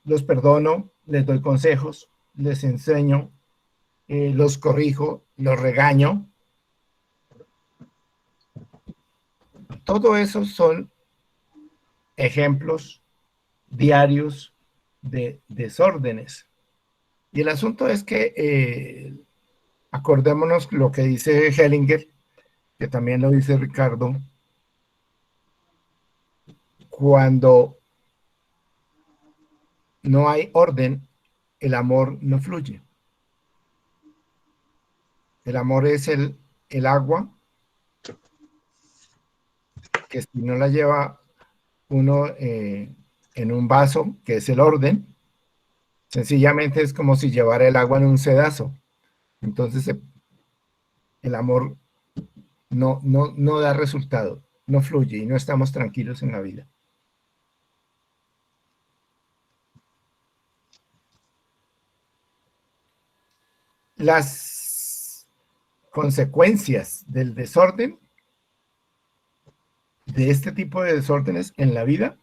Speaker 2: los perdono, les doy consejos, les enseño, los corrijo, los regaño. Todo eso son ejemplos diarios de desórdenes. Y el asunto es que acordémonos lo que dice Hellinger, que también lo dice Ricardo, cuando no hay orden, el amor no fluye. El amor es el agua que si no la lleva uno en un vaso, que es el orden, sencillamente es como si llevara el agua en un sedazo. Entonces el amor no da resultado, no fluye y no estamos tranquilos en la vida. Las consecuencias del desorden, de este tipo de desórdenes en la vida,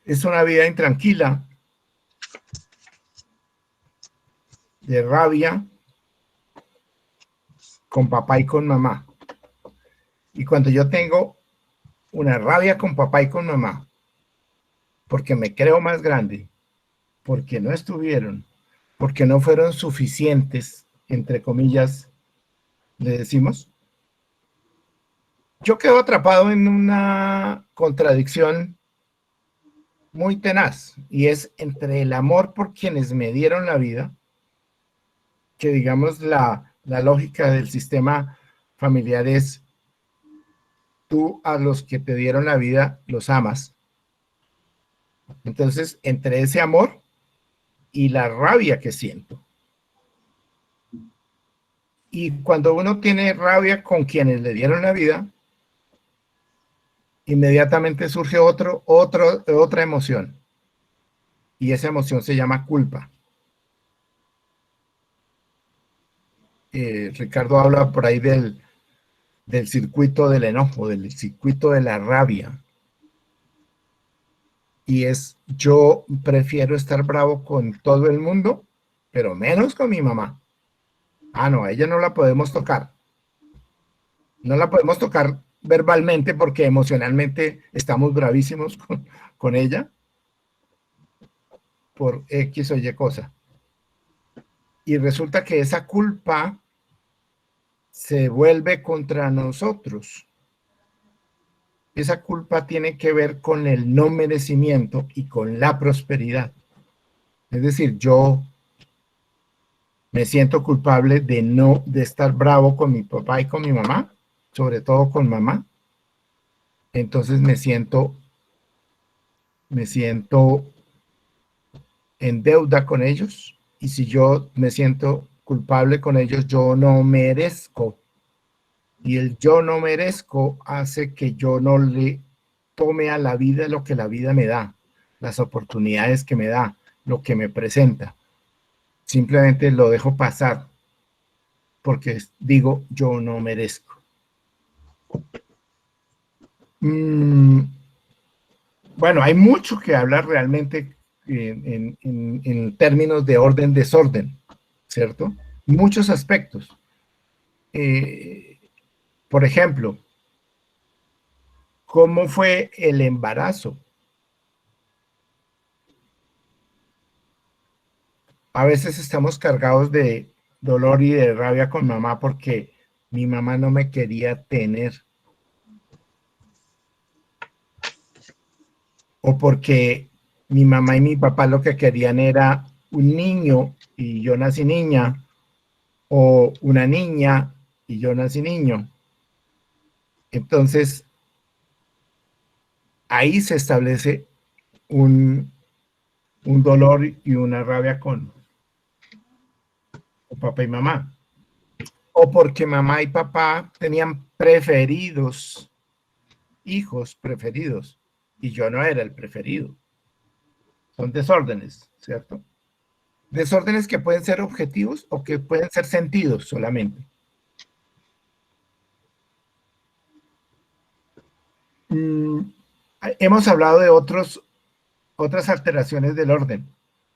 Speaker 2: es una vida intranquila, de rabia, con papá y con mamá. Y cuando yo tengo una rabia con papá y con mamá, porque me creo más grande, porque no estuvieron, porque no fueron suficientes entre comillas, le decimos, yo quedo atrapado en una contradicción muy tenaz, y es entre el amor por quienes me dieron la vida, que digamos la lógica del sistema familiar es tú a los que te dieron la vida los amas. Entonces, entre ese amor y la rabia que siento. Y cuando uno tiene rabia con quienes le dieron la vida, inmediatamente surge otra emoción. Y esa emoción se llama culpa. Ricardo habla por ahí del circuito del enojo, del circuito de la rabia. Y es, yo prefiero estar bravo con todo el mundo, pero menos con mi mamá. Ah, no, a ella no la podemos tocar. No la podemos tocar verbalmente porque emocionalmente estamos bravísimos con ella por X o Y cosa. Y resulta que esa culpa se vuelve contra nosotros. Esa culpa tiene que ver con el no merecimiento y con la prosperidad. Es decir, yo me siento culpable de estar bravo con mi papá y con mi mamá, sobre todo con mamá. Entonces me siento en deuda con ellos, y si yo me siento culpable con ellos, yo no merezco. Y el yo no merezco hace que yo no le tome a la vida lo que la vida me da, las oportunidades que me da, lo que me presenta. Simplemente lo dejo pasar porque digo yo no merezco. Bueno, hay mucho que hablar realmente en términos de orden-desorden, ¿cierto? Muchos aspectos. Por ejemplo, ¿cómo fue el embarazo? A veces estamos cargados de dolor y de rabia con mamá porque mi mamá no me quería tener. O porque mi mamá y mi papá lo que querían era un niño y yo nací niña, o una niña y yo nací niño. Entonces, ahí se establece un dolor y una rabia con papá y mamá. O porque mamá y papá tenían preferidos, hijos preferidos, y yo no era el preferido. Son desórdenes, ¿cierto? Desórdenes que pueden ser objetivos o que pueden ser sentidos solamente. Hemos hablado de otras alteraciones del orden.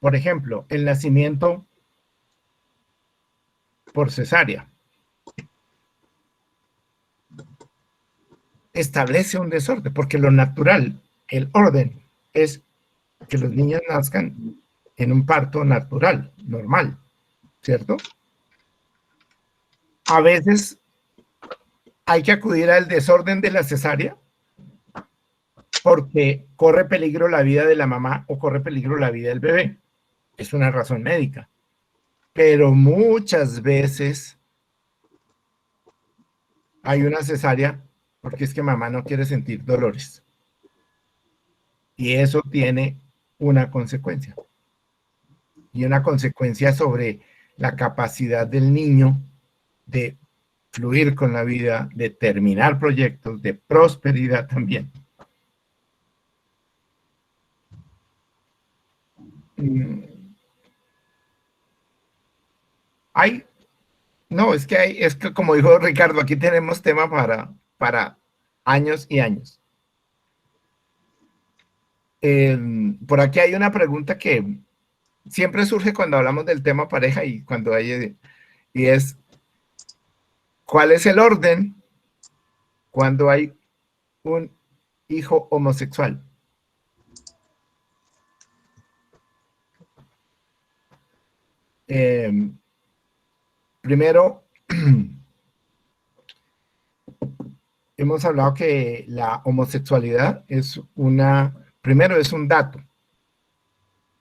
Speaker 2: Por ejemplo, el nacimiento por cesárea establece un desorden, porque lo natural, el orden, es que los niños nazcan en un parto natural, normal, ¿cierto? A veces hay que acudir al desorden de la cesárea porque corre peligro la vida de la mamá o corre peligro la vida del bebé. Es una razón médica. Pero muchas veces hay una cesárea porque es que mamá no quiere sentir dolores. Y eso tiene una consecuencia. Y una consecuencia sobre la capacidad del niño de fluir con la vida, de terminar proyectos, de prosperidad también. Es que como dijo Ricardo, aquí tenemos tema para años y años. Por aquí hay una pregunta que siempre surge cuando hablamos del tema pareja y cuando hay, y es, ¿cuál es el orden cuando hay un hijo homosexual? Primero, hemos hablado que la homosexualidad es primero es un dato,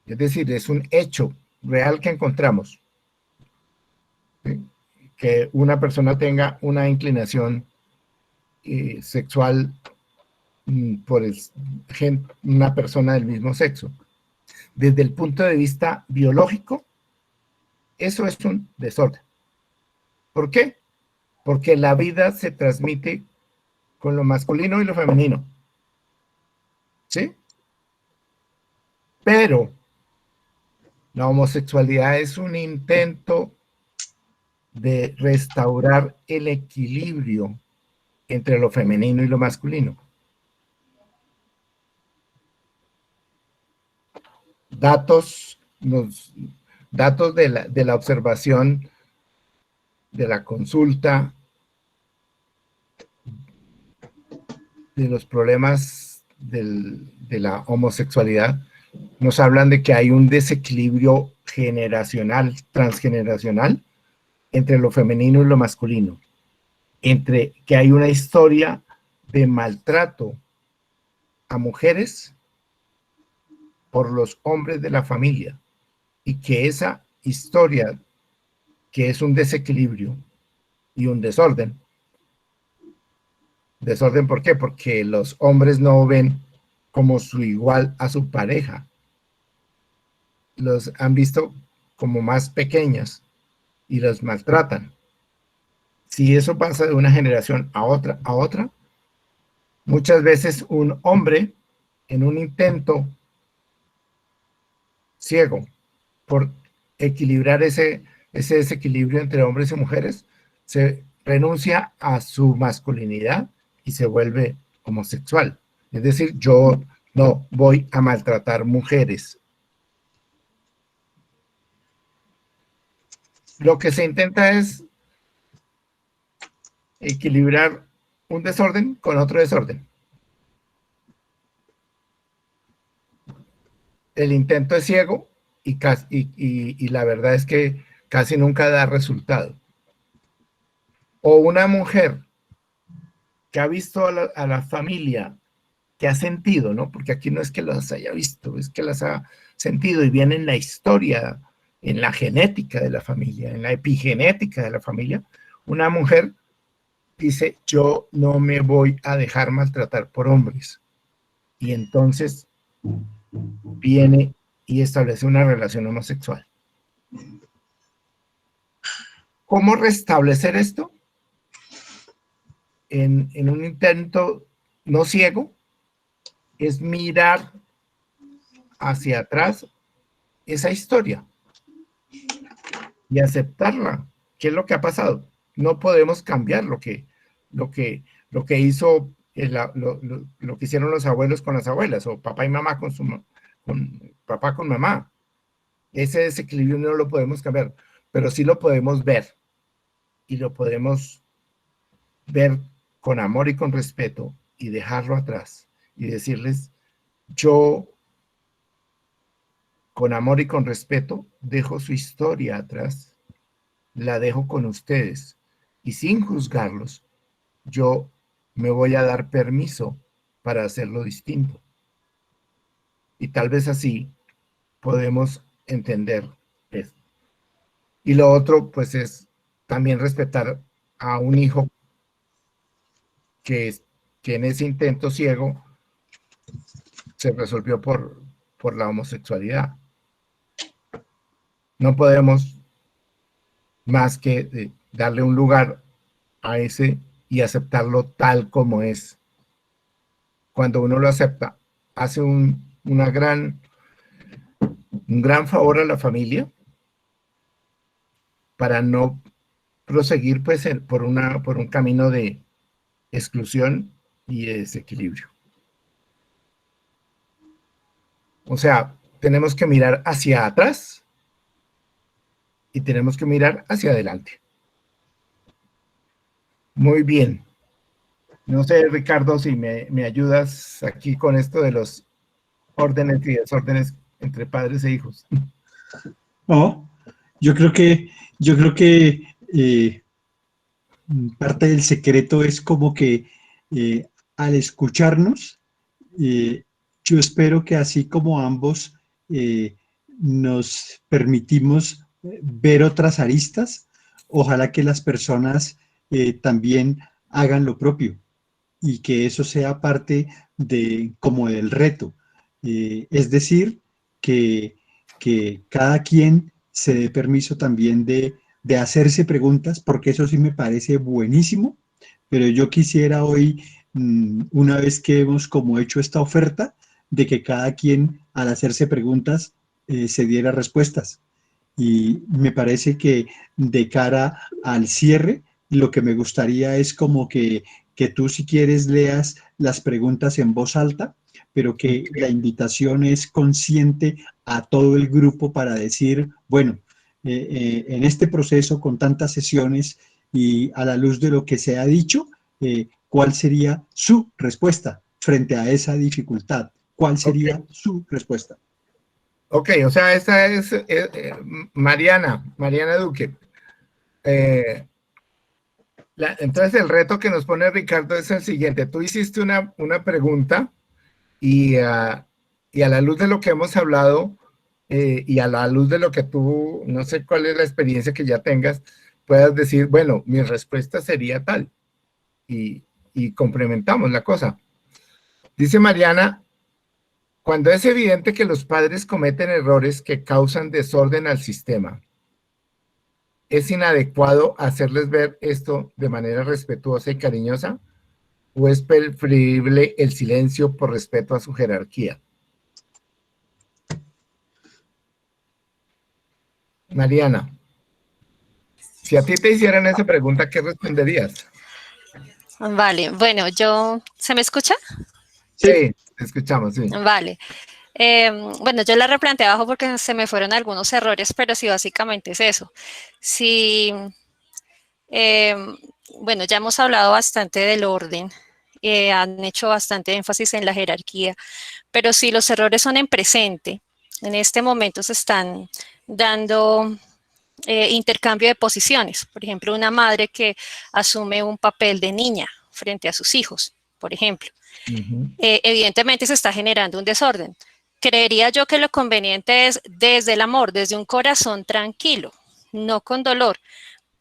Speaker 2: es decir, es un hecho real que encontramos. ¿Sí? Que una persona tenga una inclinación sexual por una persona del mismo sexo. Desde el punto de vista biológico, eso es un desorden. ¿Por qué? Porque la vida se transmite con lo masculino y lo femenino. ¿Sí? Pero la homosexualidad es un intento de restaurar el equilibrio entre lo femenino y lo masculino. Datos de la observación, de la consulta, de los problemas de la homosexualidad, nos hablan de que hay un desequilibrio generacional, transgeneracional, entre lo femenino y lo masculino, entre que hay una historia de maltrato a mujeres por los hombres de la familia, y que esa historia, que es un desequilibrio y un desorden. ¿Desorden por qué? Porque los hombres no ven como su igual a su pareja. Los han visto como más pequeños y los maltratan. Si eso pasa de una generación a otra, muchas veces un hombre, en un intento ciego por equilibrar ese desequilibrio entre hombres y mujeres, se renuncia a su masculinidad y se vuelve homosexual. Es decir, yo no voy a maltratar mujeres. Lo que se intenta es equilibrar un desorden con otro desorden. El intento es ciego y la verdad es que casi nunca da resultado. O una mujer que ha visto a la familia, que ha sentido, ¿no? Porque aquí no es que las haya visto, es que las ha sentido y viene en la historia, en la genética de la familia, en la epigenética de la familia. Una mujer dice, yo no me voy a dejar maltratar por hombres. Y entonces viene y establece una relación homosexual. ¿Cómo restablecer esto? En un intento no ciego, es mirar hacia atrás esa historia y aceptarla. ¿Qué es lo que ha pasado? No podemos cambiar lo que hizo, lo que hicieron los abuelos con las abuelas, o papá y mamá con papá con mamá. Ese desequilibrio no lo podemos cambiar, pero sí lo podemos ver, y lo podemos ver con amor y con respeto, y dejarlo atrás, y decirles, yo con amor y con respeto dejo su historia atrás, la dejo con ustedes, y sin juzgarlos, yo me voy a dar permiso para hacerlo distinto. Y tal vez así podemos entender esto. Y lo otro, pues, es también respetar a un hijo que en ese intento ciego se resolvió por la homosexualidad. No podemos más que darle un lugar a ese y aceptarlo tal como es. Cuando uno lo acepta, hace un gran favor a la familia para no proseguir pues por un camino de exclusión y de desequilibrio. O sea, tenemos que mirar hacia atrás y tenemos que mirar hacia adelante. Muy bien. No sé, Ricardo, si me ayudas aquí con esto de los órdenes y desórdenes entre padres e hijos.
Speaker 1: No, yo creo que eh, parte del secreto es como que al escucharnos, yo espero que así como ambos nos permitimos ver otras aristas, ojalá que las personas también hagan lo propio y que eso sea parte de como del reto. Es decir, que, que cada quien se dé permiso también de hacerse preguntas, porque eso sí me parece buenísimo, pero yo quisiera hoy, una vez que hemos como hecho esta oferta, de que cada quien al hacerse preguntas se diera respuestas. Y me parece que de cara al cierre, lo que me gustaría es como que tú si quieres leas las preguntas en voz alta, pero que la invitación es consciente a todo el grupo para decir, bueno, en este proceso con tantas sesiones y a la luz de lo que se ha dicho, ¿cuál sería su respuesta frente a esa dificultad? ¿Cuál
Speaker 2: Ok,
Speaker 1: sería su respuesta?
Speaker 2: ok, o sea, esta es Mariana Duque. Eh, entonces el reto que nos pone Ricardo es el siguiente. Tú hiciste una pregunta y, y a la luz de lo que hemos hablado y a la luz de lo que tú, no sé cuál es la experiencia que ya tengas, puedas decir, bueno, mi respuesta sería tal y, y complementamos la cosa. Dice Mariana, cuando es evidente que los padres cometen errores que causan desorden al sistema, ¿es inadecuado hacerles ver esto de manera respetuosa y cariñosa? ¿O es preferible el silencio por respeto a su jerarquía? Mariana, si a ti te hicieran esa pregunta, ¿qué responderías?
Speaker 3: Vale, bueno, ¿se me escucha?
Speaker 1: Sí,
Speaker 2: Sí, te escuchamos, sí.
Speaker 3: Vale. Bueno, yo la replanteé abajo porque se me fueron algunos errores, pero sí, básicamente es eso. Sí, eh, bueno, ya hemos hablado bastante del orden, han hecho bastante énfasis en la jerarquía, pero si los errores son en presente, en este momento se están dando intercambio de posiciones. Por ejemplo, una madre que asume un papel de niña frente a sus hijos, por ejemplo.
Speaker 2: Ujú.
Speaker 3: Evidentemente se está generando un desorden. Creería yo que lo conveniente es desde el amor, desde un corazón tranquilo, no con dolor,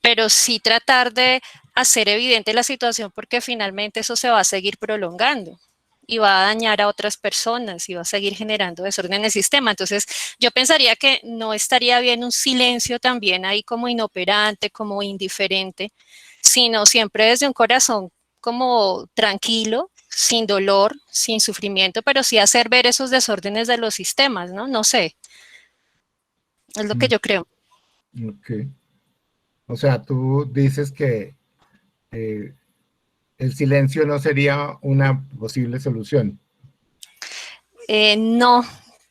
Speaker 3: pero sí tratar de hacer evidente la situación porque finalmente eso se va a seguir prolongando y va a dañar a otras personas y va a seguir generando desorden en el sistema. Entonces, yo pensaría que no estaría bien un silencio también ahí como inoperante, como indiferente, sino siempre desde un corazón como tranquilo, sin dolor, sin sufrimiento, pero sí hacer ver esos desórdenes de los sistemas, ¿no? No sé, es lo que yo creo.
Speaker 2: Ok. O sea, tú dices que eh, el silencio no sería una posible solución.
Speaker 3: No,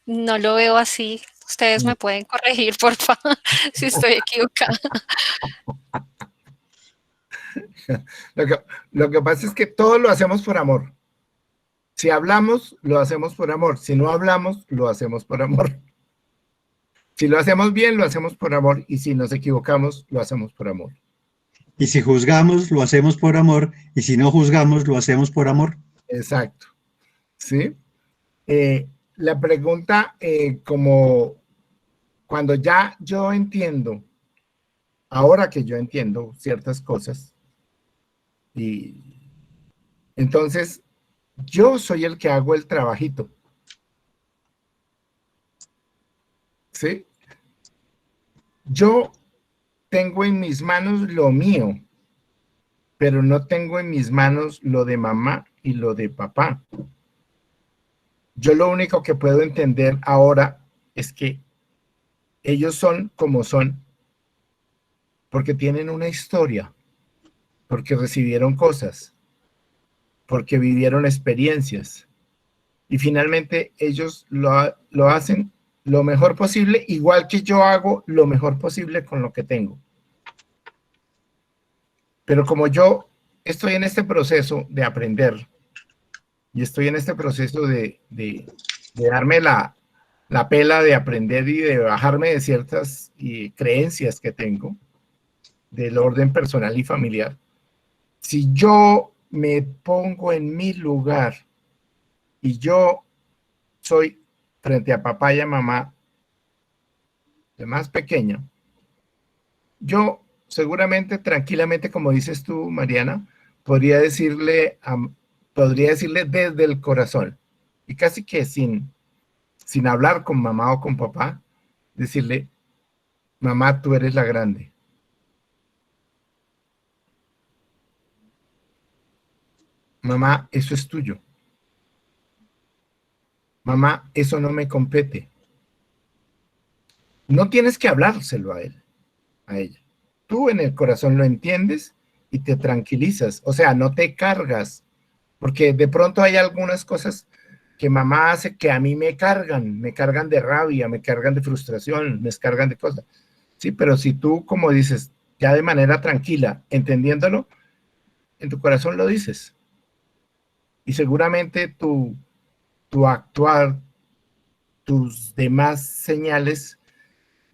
Speaker 3: no lo veo así. Ustedes me pueden corregir, por favor, si estoy equivocada.
Speaker 2: Lo que, lo que pasa es que todo lo hacemos por amor. Si hablamos, lo hacemos por amor. Si no hablamos, lo hacemos por amor. Si lo hacemos bien, lo hacemos por amor. Y si nos equivocamos, lo hacemos por amor.
Speaker 1: y si juzgamos, lo hacemos por amor, y si no juzgamos, lo hacemos por amor.
Speaker 2: Exacto. ¿Sí? La pregunta, como cuando ya yo entiendo, ahora que yo entiendo ciertas cosas, y entonces yo soy el que hago el trabajito. ¿Sí? Yo tengo en mis manos lo mío, pero no tengo en mis manos lo de mamá y lo de papá. Yo lo único que puedo entender ahora es que ellos son como son porque tienen una historia, porque recibieron cosas, porque vivieron experiencias y finalmente ellos lo hacen lo mejor posible, igual que yo hago lo mejor posible con lo que tengo. Pero como yo estoy en este proceso de aprender y estoy en este proceso de darme la pela de aprender y de bajarme de ciertas creencias que tengo, del orden personal y familiar, si yo me pongo en mi lugar y yo soy frente a papá y a mamá de más pequeño, yo seguramente, tranquilamente, como dices tú, Mariana, podría decirle desde el corazón y casi que sin hablar con mamá o con papá, decirle, mamá, tú eres la grande. Mamá, eso es tuyo. Mamá, eso no me compete. No tienes que hablárselo a él, a ella. Tú en el corazón lo entiendes y te tranquilizas. O sea, no te cargas, porque de pronto hay algunas cosas que mamá hace que a mí me cargan de rabia, me cargan de frustración, me cargan de cosas. Sí, pero si tú, como dices, ya de manera tranquila, entendiéndolo, en tu corazón lo dices. Y seguramente tu actuar, tus demás señales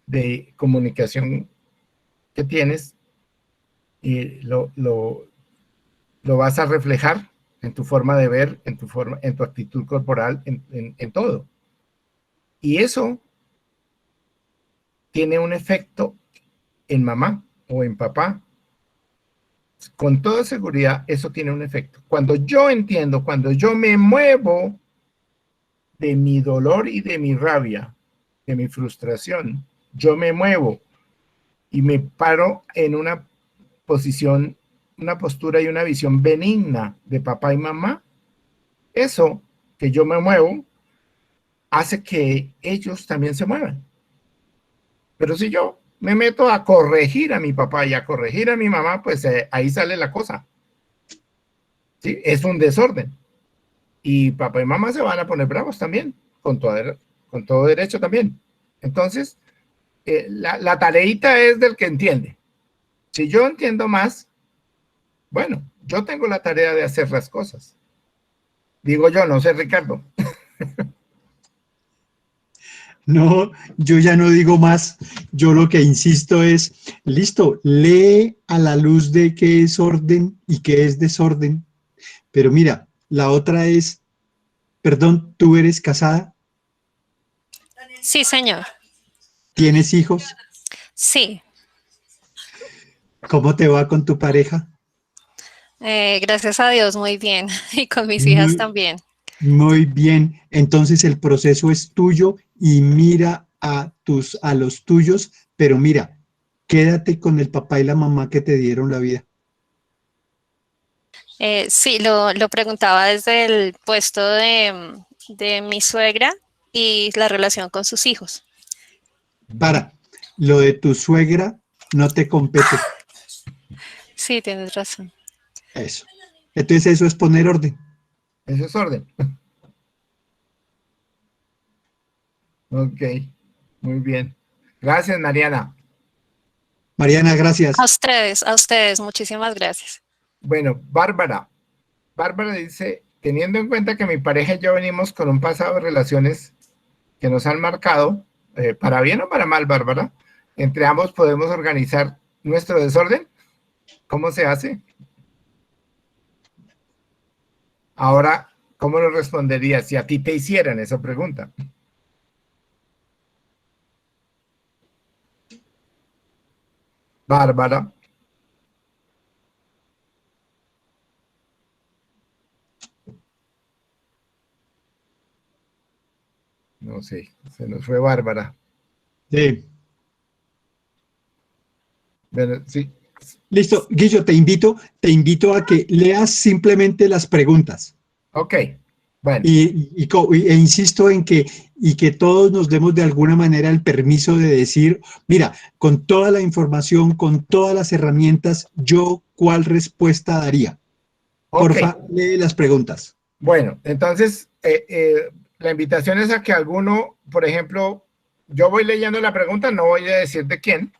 Speaker 2: de comunicación que tienes, lo vas a reflejar en tu forma de ver, en tu actitud corporal, en todo. Y eso tiene un efecto en mamá o en papá. Con toda seguridad, eso tiene un efecto. Cuando yo entiendo, cuando yo me muevo de mi dolor y de mi rabia, de mi frustración, yo me muevo y me paro en una posición, una postura y una visión benigna de papá y mamá, eso que yo me muevo hace que ellos también se muevan. Pero si yo me meto a corregir a mi papá y a corregir a mi mamá, pues ahí sale la cosa. ¿Sí? Es un desorden. Y papá y mamá se van a poner bravos también, con todo derecho también. Entonces, la tareita es del que entiende. Si yo entiendo más, bueno, yo tengo la tarea de hacer las cosas. Digo yo, no sé, Ricardo.
Speaker 1: No, yo ya no digo más. Yo lo que insisto es, listo, lee a la luz de qué es orden y qué es desorden. Pero mira, la otra es, perdón, ¿tú eres casada?
Speaker 3: Sí, señor.
Speaker 1: ¿Tienes hijos?
Speaker 3: Sí.
Speaker 1: ¿Cómo te va con tu pareja?
Speaker 3: Gracias a Dios, muy bien. Y con mis hijas
Speaker 1: Muy,
Speaker 3: también.
Speaker 1: muy bien. Entonces el proceso es tuyo y mira a los tuyos, pero mira, quédate con el papá y la mamá que te dieron la vida.
Speaker 3: Sí, lo preguntaba desde el puesto de mi suegra y la relación con sus hijos.
Speaker 1: Para, lo de tu suegra no te compete.
Speaker 3: Sí, tienes razón.
Speaker 1: Eso. Entonces eso es poner orden.
Speaker 2: Eso es orden. Ok, muy bien. Gracias, Mariana.
Speaker 1: Mariana, gracias.
Speaker 3: A ustedes, muchísimas gracias.
Speaker 2: Bueno, Bárbara. Bárbara dice, teniendo en cuenta que mi pareja y yo venimos con un pasado de relaciones que nos han marcado, para bien o para mal, Bárbara, entre ambos podemos organizar nuestro desorden. ¿Cómo se hace? Ahora, ¿cómo lo responderías si a ti te hicieran esa pregunta? Bárbara. No sé, se nos fue Bárbara.
Speaker 1: Sí.
Speaker 2: Bueno, sí.
Speaker 1: Listo, Guillo, te invito a que leas simplemente las preguntas.
Speaker 2: Ok, bueno.
Speaker 1: E insisto en que todos nos demos de alguna manera el permiso de decir, mira, con toda la información, con todas las herramientas, yo cuál respuesta daría.
Speaker 2: Ok,
Speaker 1: Porfa, lee las preguntas.
Speaker 2: bueno, entonces la invitación es a que alguno, por ejemplo, yo voy leyendo la pregunta, no voy a decir de quién,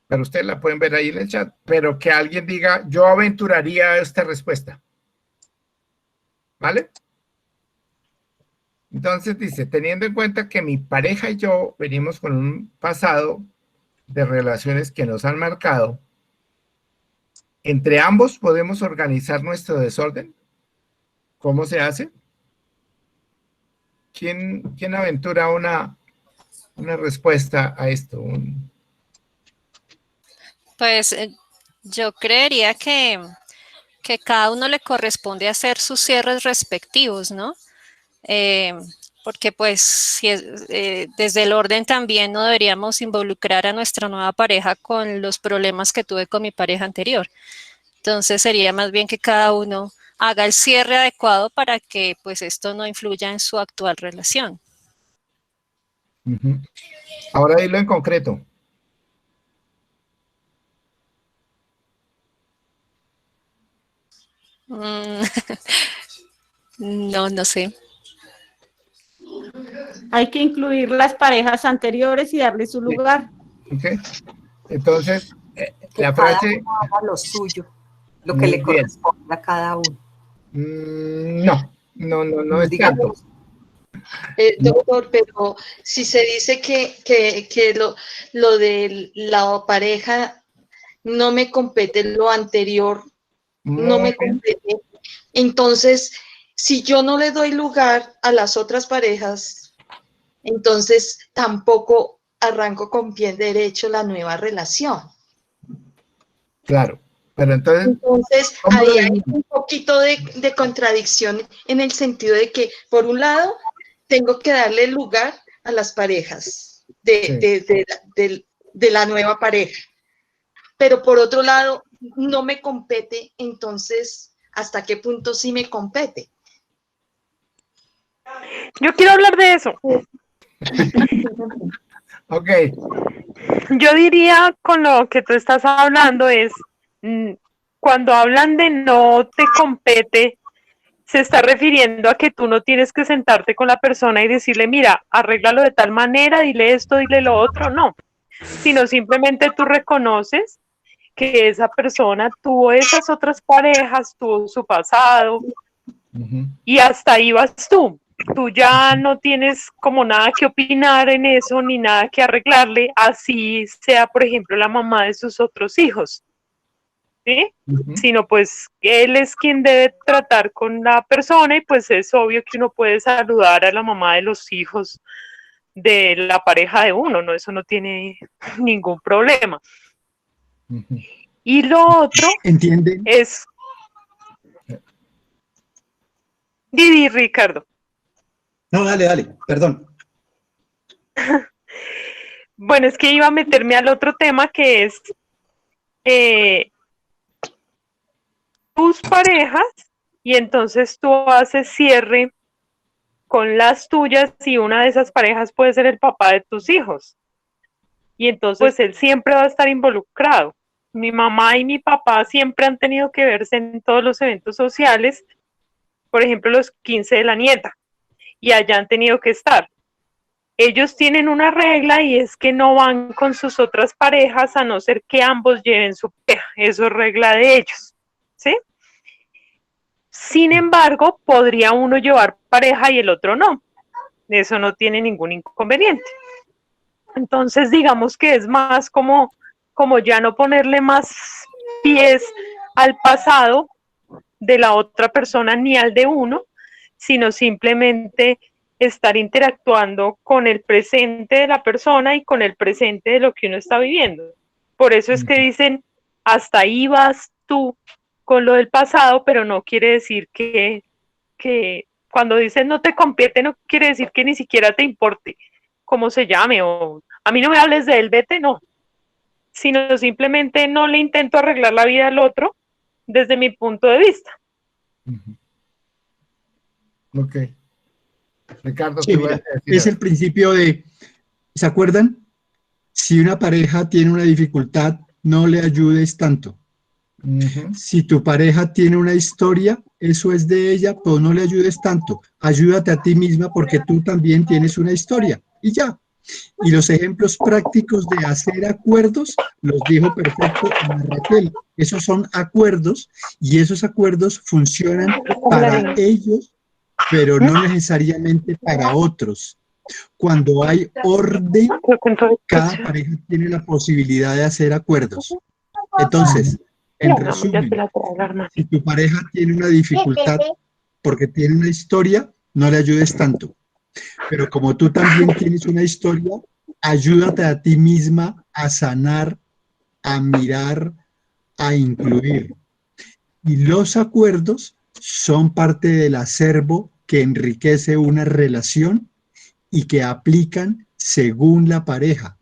Speaker 2: pero ustedes la pueden ver ahí en el chat, pero que alguien diga, yo aventuraría esta respuesta. ¿Vale? Entonces dice, teniendo en cuenta que mi pareja y yo venimos con un pasado de relaciones que nos han marcado, ¿Entre ambos podemos organizar nuestro desorden? ¿Cómo se hace? ¿Quién aventura una respuesta a esto?
Speaker 3: Pues yo creería que cada uno le corresponde hacer sus cierres respectivos, ¿no? Porque pues si desde el orden también no deberíamos involucrar a nuestra nueva pareja con los problemas que tuve con mi pareja anterior. Entonces sería más bien que cada uno haga el cierre adecuado para que pues esto no influya en su actual relación.
Speaker 2: Ahora dilo en concreto.
Speaker 3: No sé.
Speaker 4: Hay que incluir las parejas anteriores y darle su lugar.
Speaker 2: Okay. Entonces, la
Speaker 5: cada
Speaker 2: frase...
Speaker 5: uno haga lo suyo, lo que le corresponde a cada uno.
Speaker 2: No es tanto.
Speaker 6: Doctor, pero si se dice que lo de la pareja no me compete, lo anterior no me compete, entonces si yo no le doy lugar a las otras parejas, entonces tampoco arranco con pie derecho la nueva relación.
Speaker 2: Claro, pero entonces
Speaker 6: ahí hay un poquito de contradicción en el sentido de que, por un lado, tengo que darle lugar a las parejas de la nueva pareja, pero por otro lado, no me compete, entonces, ¿hasta qué punto sí me compete?
Speaker 7: Yo quiero hablar de eso.
Speaker 2: Ok.
Speaker 7: Yo diría con lo que tú estás hablando es, cuando hablan de no te compete, se está refiriendo a que tú no tienes que sentarte con la persona y decirle, mira, arréglalo de tal manera, dile esto, dile lo otro, no, sino simplemente tú reconoces que esa persona tuvo esas otras parejas, tuvo su pasado, y hasta ahí vas tú. Tú ya no tienes como nada que opinar en eso, ni nada que arreglarle, así sea, por ejemplo, la mamá de sus otros hijos. ¿Sí? Sino pues él es quien debe tratar con la persona y pues es obvio que uno puede saludar a la mamá de los hijos de la pareja de uno, ¿no? Eso no tiene ningún problema. Y lo otro
Speaker 1: ¿entienden?
Speaker 7: Es... Didi, Ricardo.
Speaker 1: No, dale, perdón.
Speaker 7: Bueno, es que iba a meterme al otro tema que es tus parejas y entonces tú haces cierre con las tuyas y una de esas parejas puede ser el papá de tus hijos. Y entonces pues él siempre va a estar involucrado. Mi mamá y mi papá siempre han tenido que verse en todos los eventos sociales, por ejemplo los 15 de la nieta, y allá han tenido que estar. Ellos tienen una regla y es que no van con sus otras parejas a no ser que ambos lleven su pareja. Eso es regla de ellos, ¿sí? Sin embargo, podría uno llevar pareja y el otro no. Eso no tiene ningún inconveniente. Entonces, digamos que es más como ya no ponerle más pies al pasado de la otra persona ni al de uno, sino simplemente estar interactuando con el presente de la persona y con el presente de lo que uno está viviendo. Por eso es que dicen, hasta ahí vas tú con lo del pasado, pero no quiere decir que cuando dicen no te compete, no quiere decir que ni siquiera te importe cómo se llame, o a mí no me hables de él, vete, no, sino simplemente no le intento arreglar la vida al otro desde mi punto de vista.
Speaker 2: Ok. Ricardo,
Speaker 1: sí, mira, es el principio de, ¿se acuerdan? Si una pareja tiene una dificultad, no le ayudes tanto. Si tu pareja tiene una historia, eso es de ella, pues no le ayudes tanto. Ayúdate a ti misma porque tú también tienes una historia. Y ya. Y los ejemplos prácticos de hacer acuerdos los dijo perfecto Ana Raquel. Esos son acuerdos y esos acuerdos funcionan para ellos, pero no necesariamente para otros. Cuando hay orden, cada pareja tiene la posibilidad de hacer acuerdos. Entonces, En
Speaker 7: Ya se
Speaker 1: resumen,
Speaker 7: la trae el arma.
Speaker 1: si tu pareja tiene una dificultad porque tiene una historia, no le ayudes tanto. Pero como tú también tienes una historia, ayúdate a ti misma a sanar, a mirar, a incluir. Y los acuerdos son parte del acervo que enriquece una relación y que aplican según la pareja.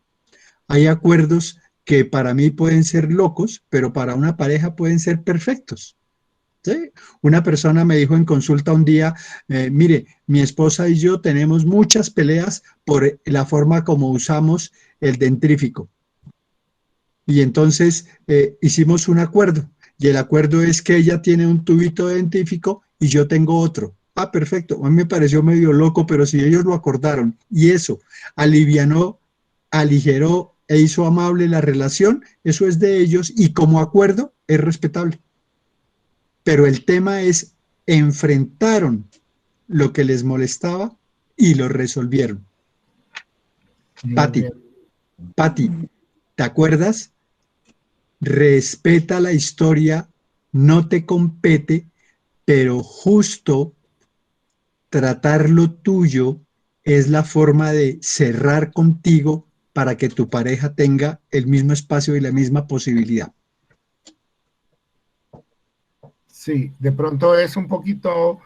Speaker 1: Hay acuerdos que para mí pueden ser locos, pero para una pareja pueden ser perfectos. ¿Sí? Una persona me dijo en consulta un día, mire, mi esposa y yo tenemos muchas peleas por la forma como usamos el dentrífico. Y entonces hicimos un acuerdo, y el acuerdo es que ella tiene un tubito dentrífico y yo tengo otro. Ah, perfecto. A mí me pareció medio loco, pero si ellos lo acordaron y eso alivianó, aligeró e hizo amable la relación, eso es de ellos y como acuerdo es respetable. Pero el tema es, enfrentaron lo que les molestaba y lo resolvieron. Pati, ¿te acuerdas? Respeta la historia, no te compete, pero justo tratar lo tuyo es la forma de cerrar contigo para que tu pareja tenga el mismo espacio y la misma posibilidad.
Speaker 2: Sí, de pronto es un poquito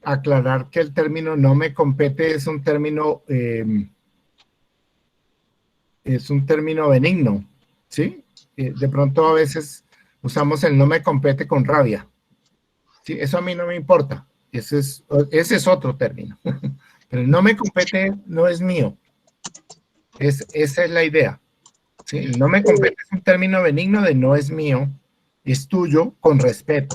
Speaker 2: aclarar que el término no me compete es un término benigno, ¿sí? De pronto a veces usamos el no me compete con rabia. Sí, eso a mí no me importa. Ese es otro término. Pero el no me compete no es mío. Esa es la idea. ¿Sí? El no me compete es un término benigno de no es mío, es tuyo con respeto.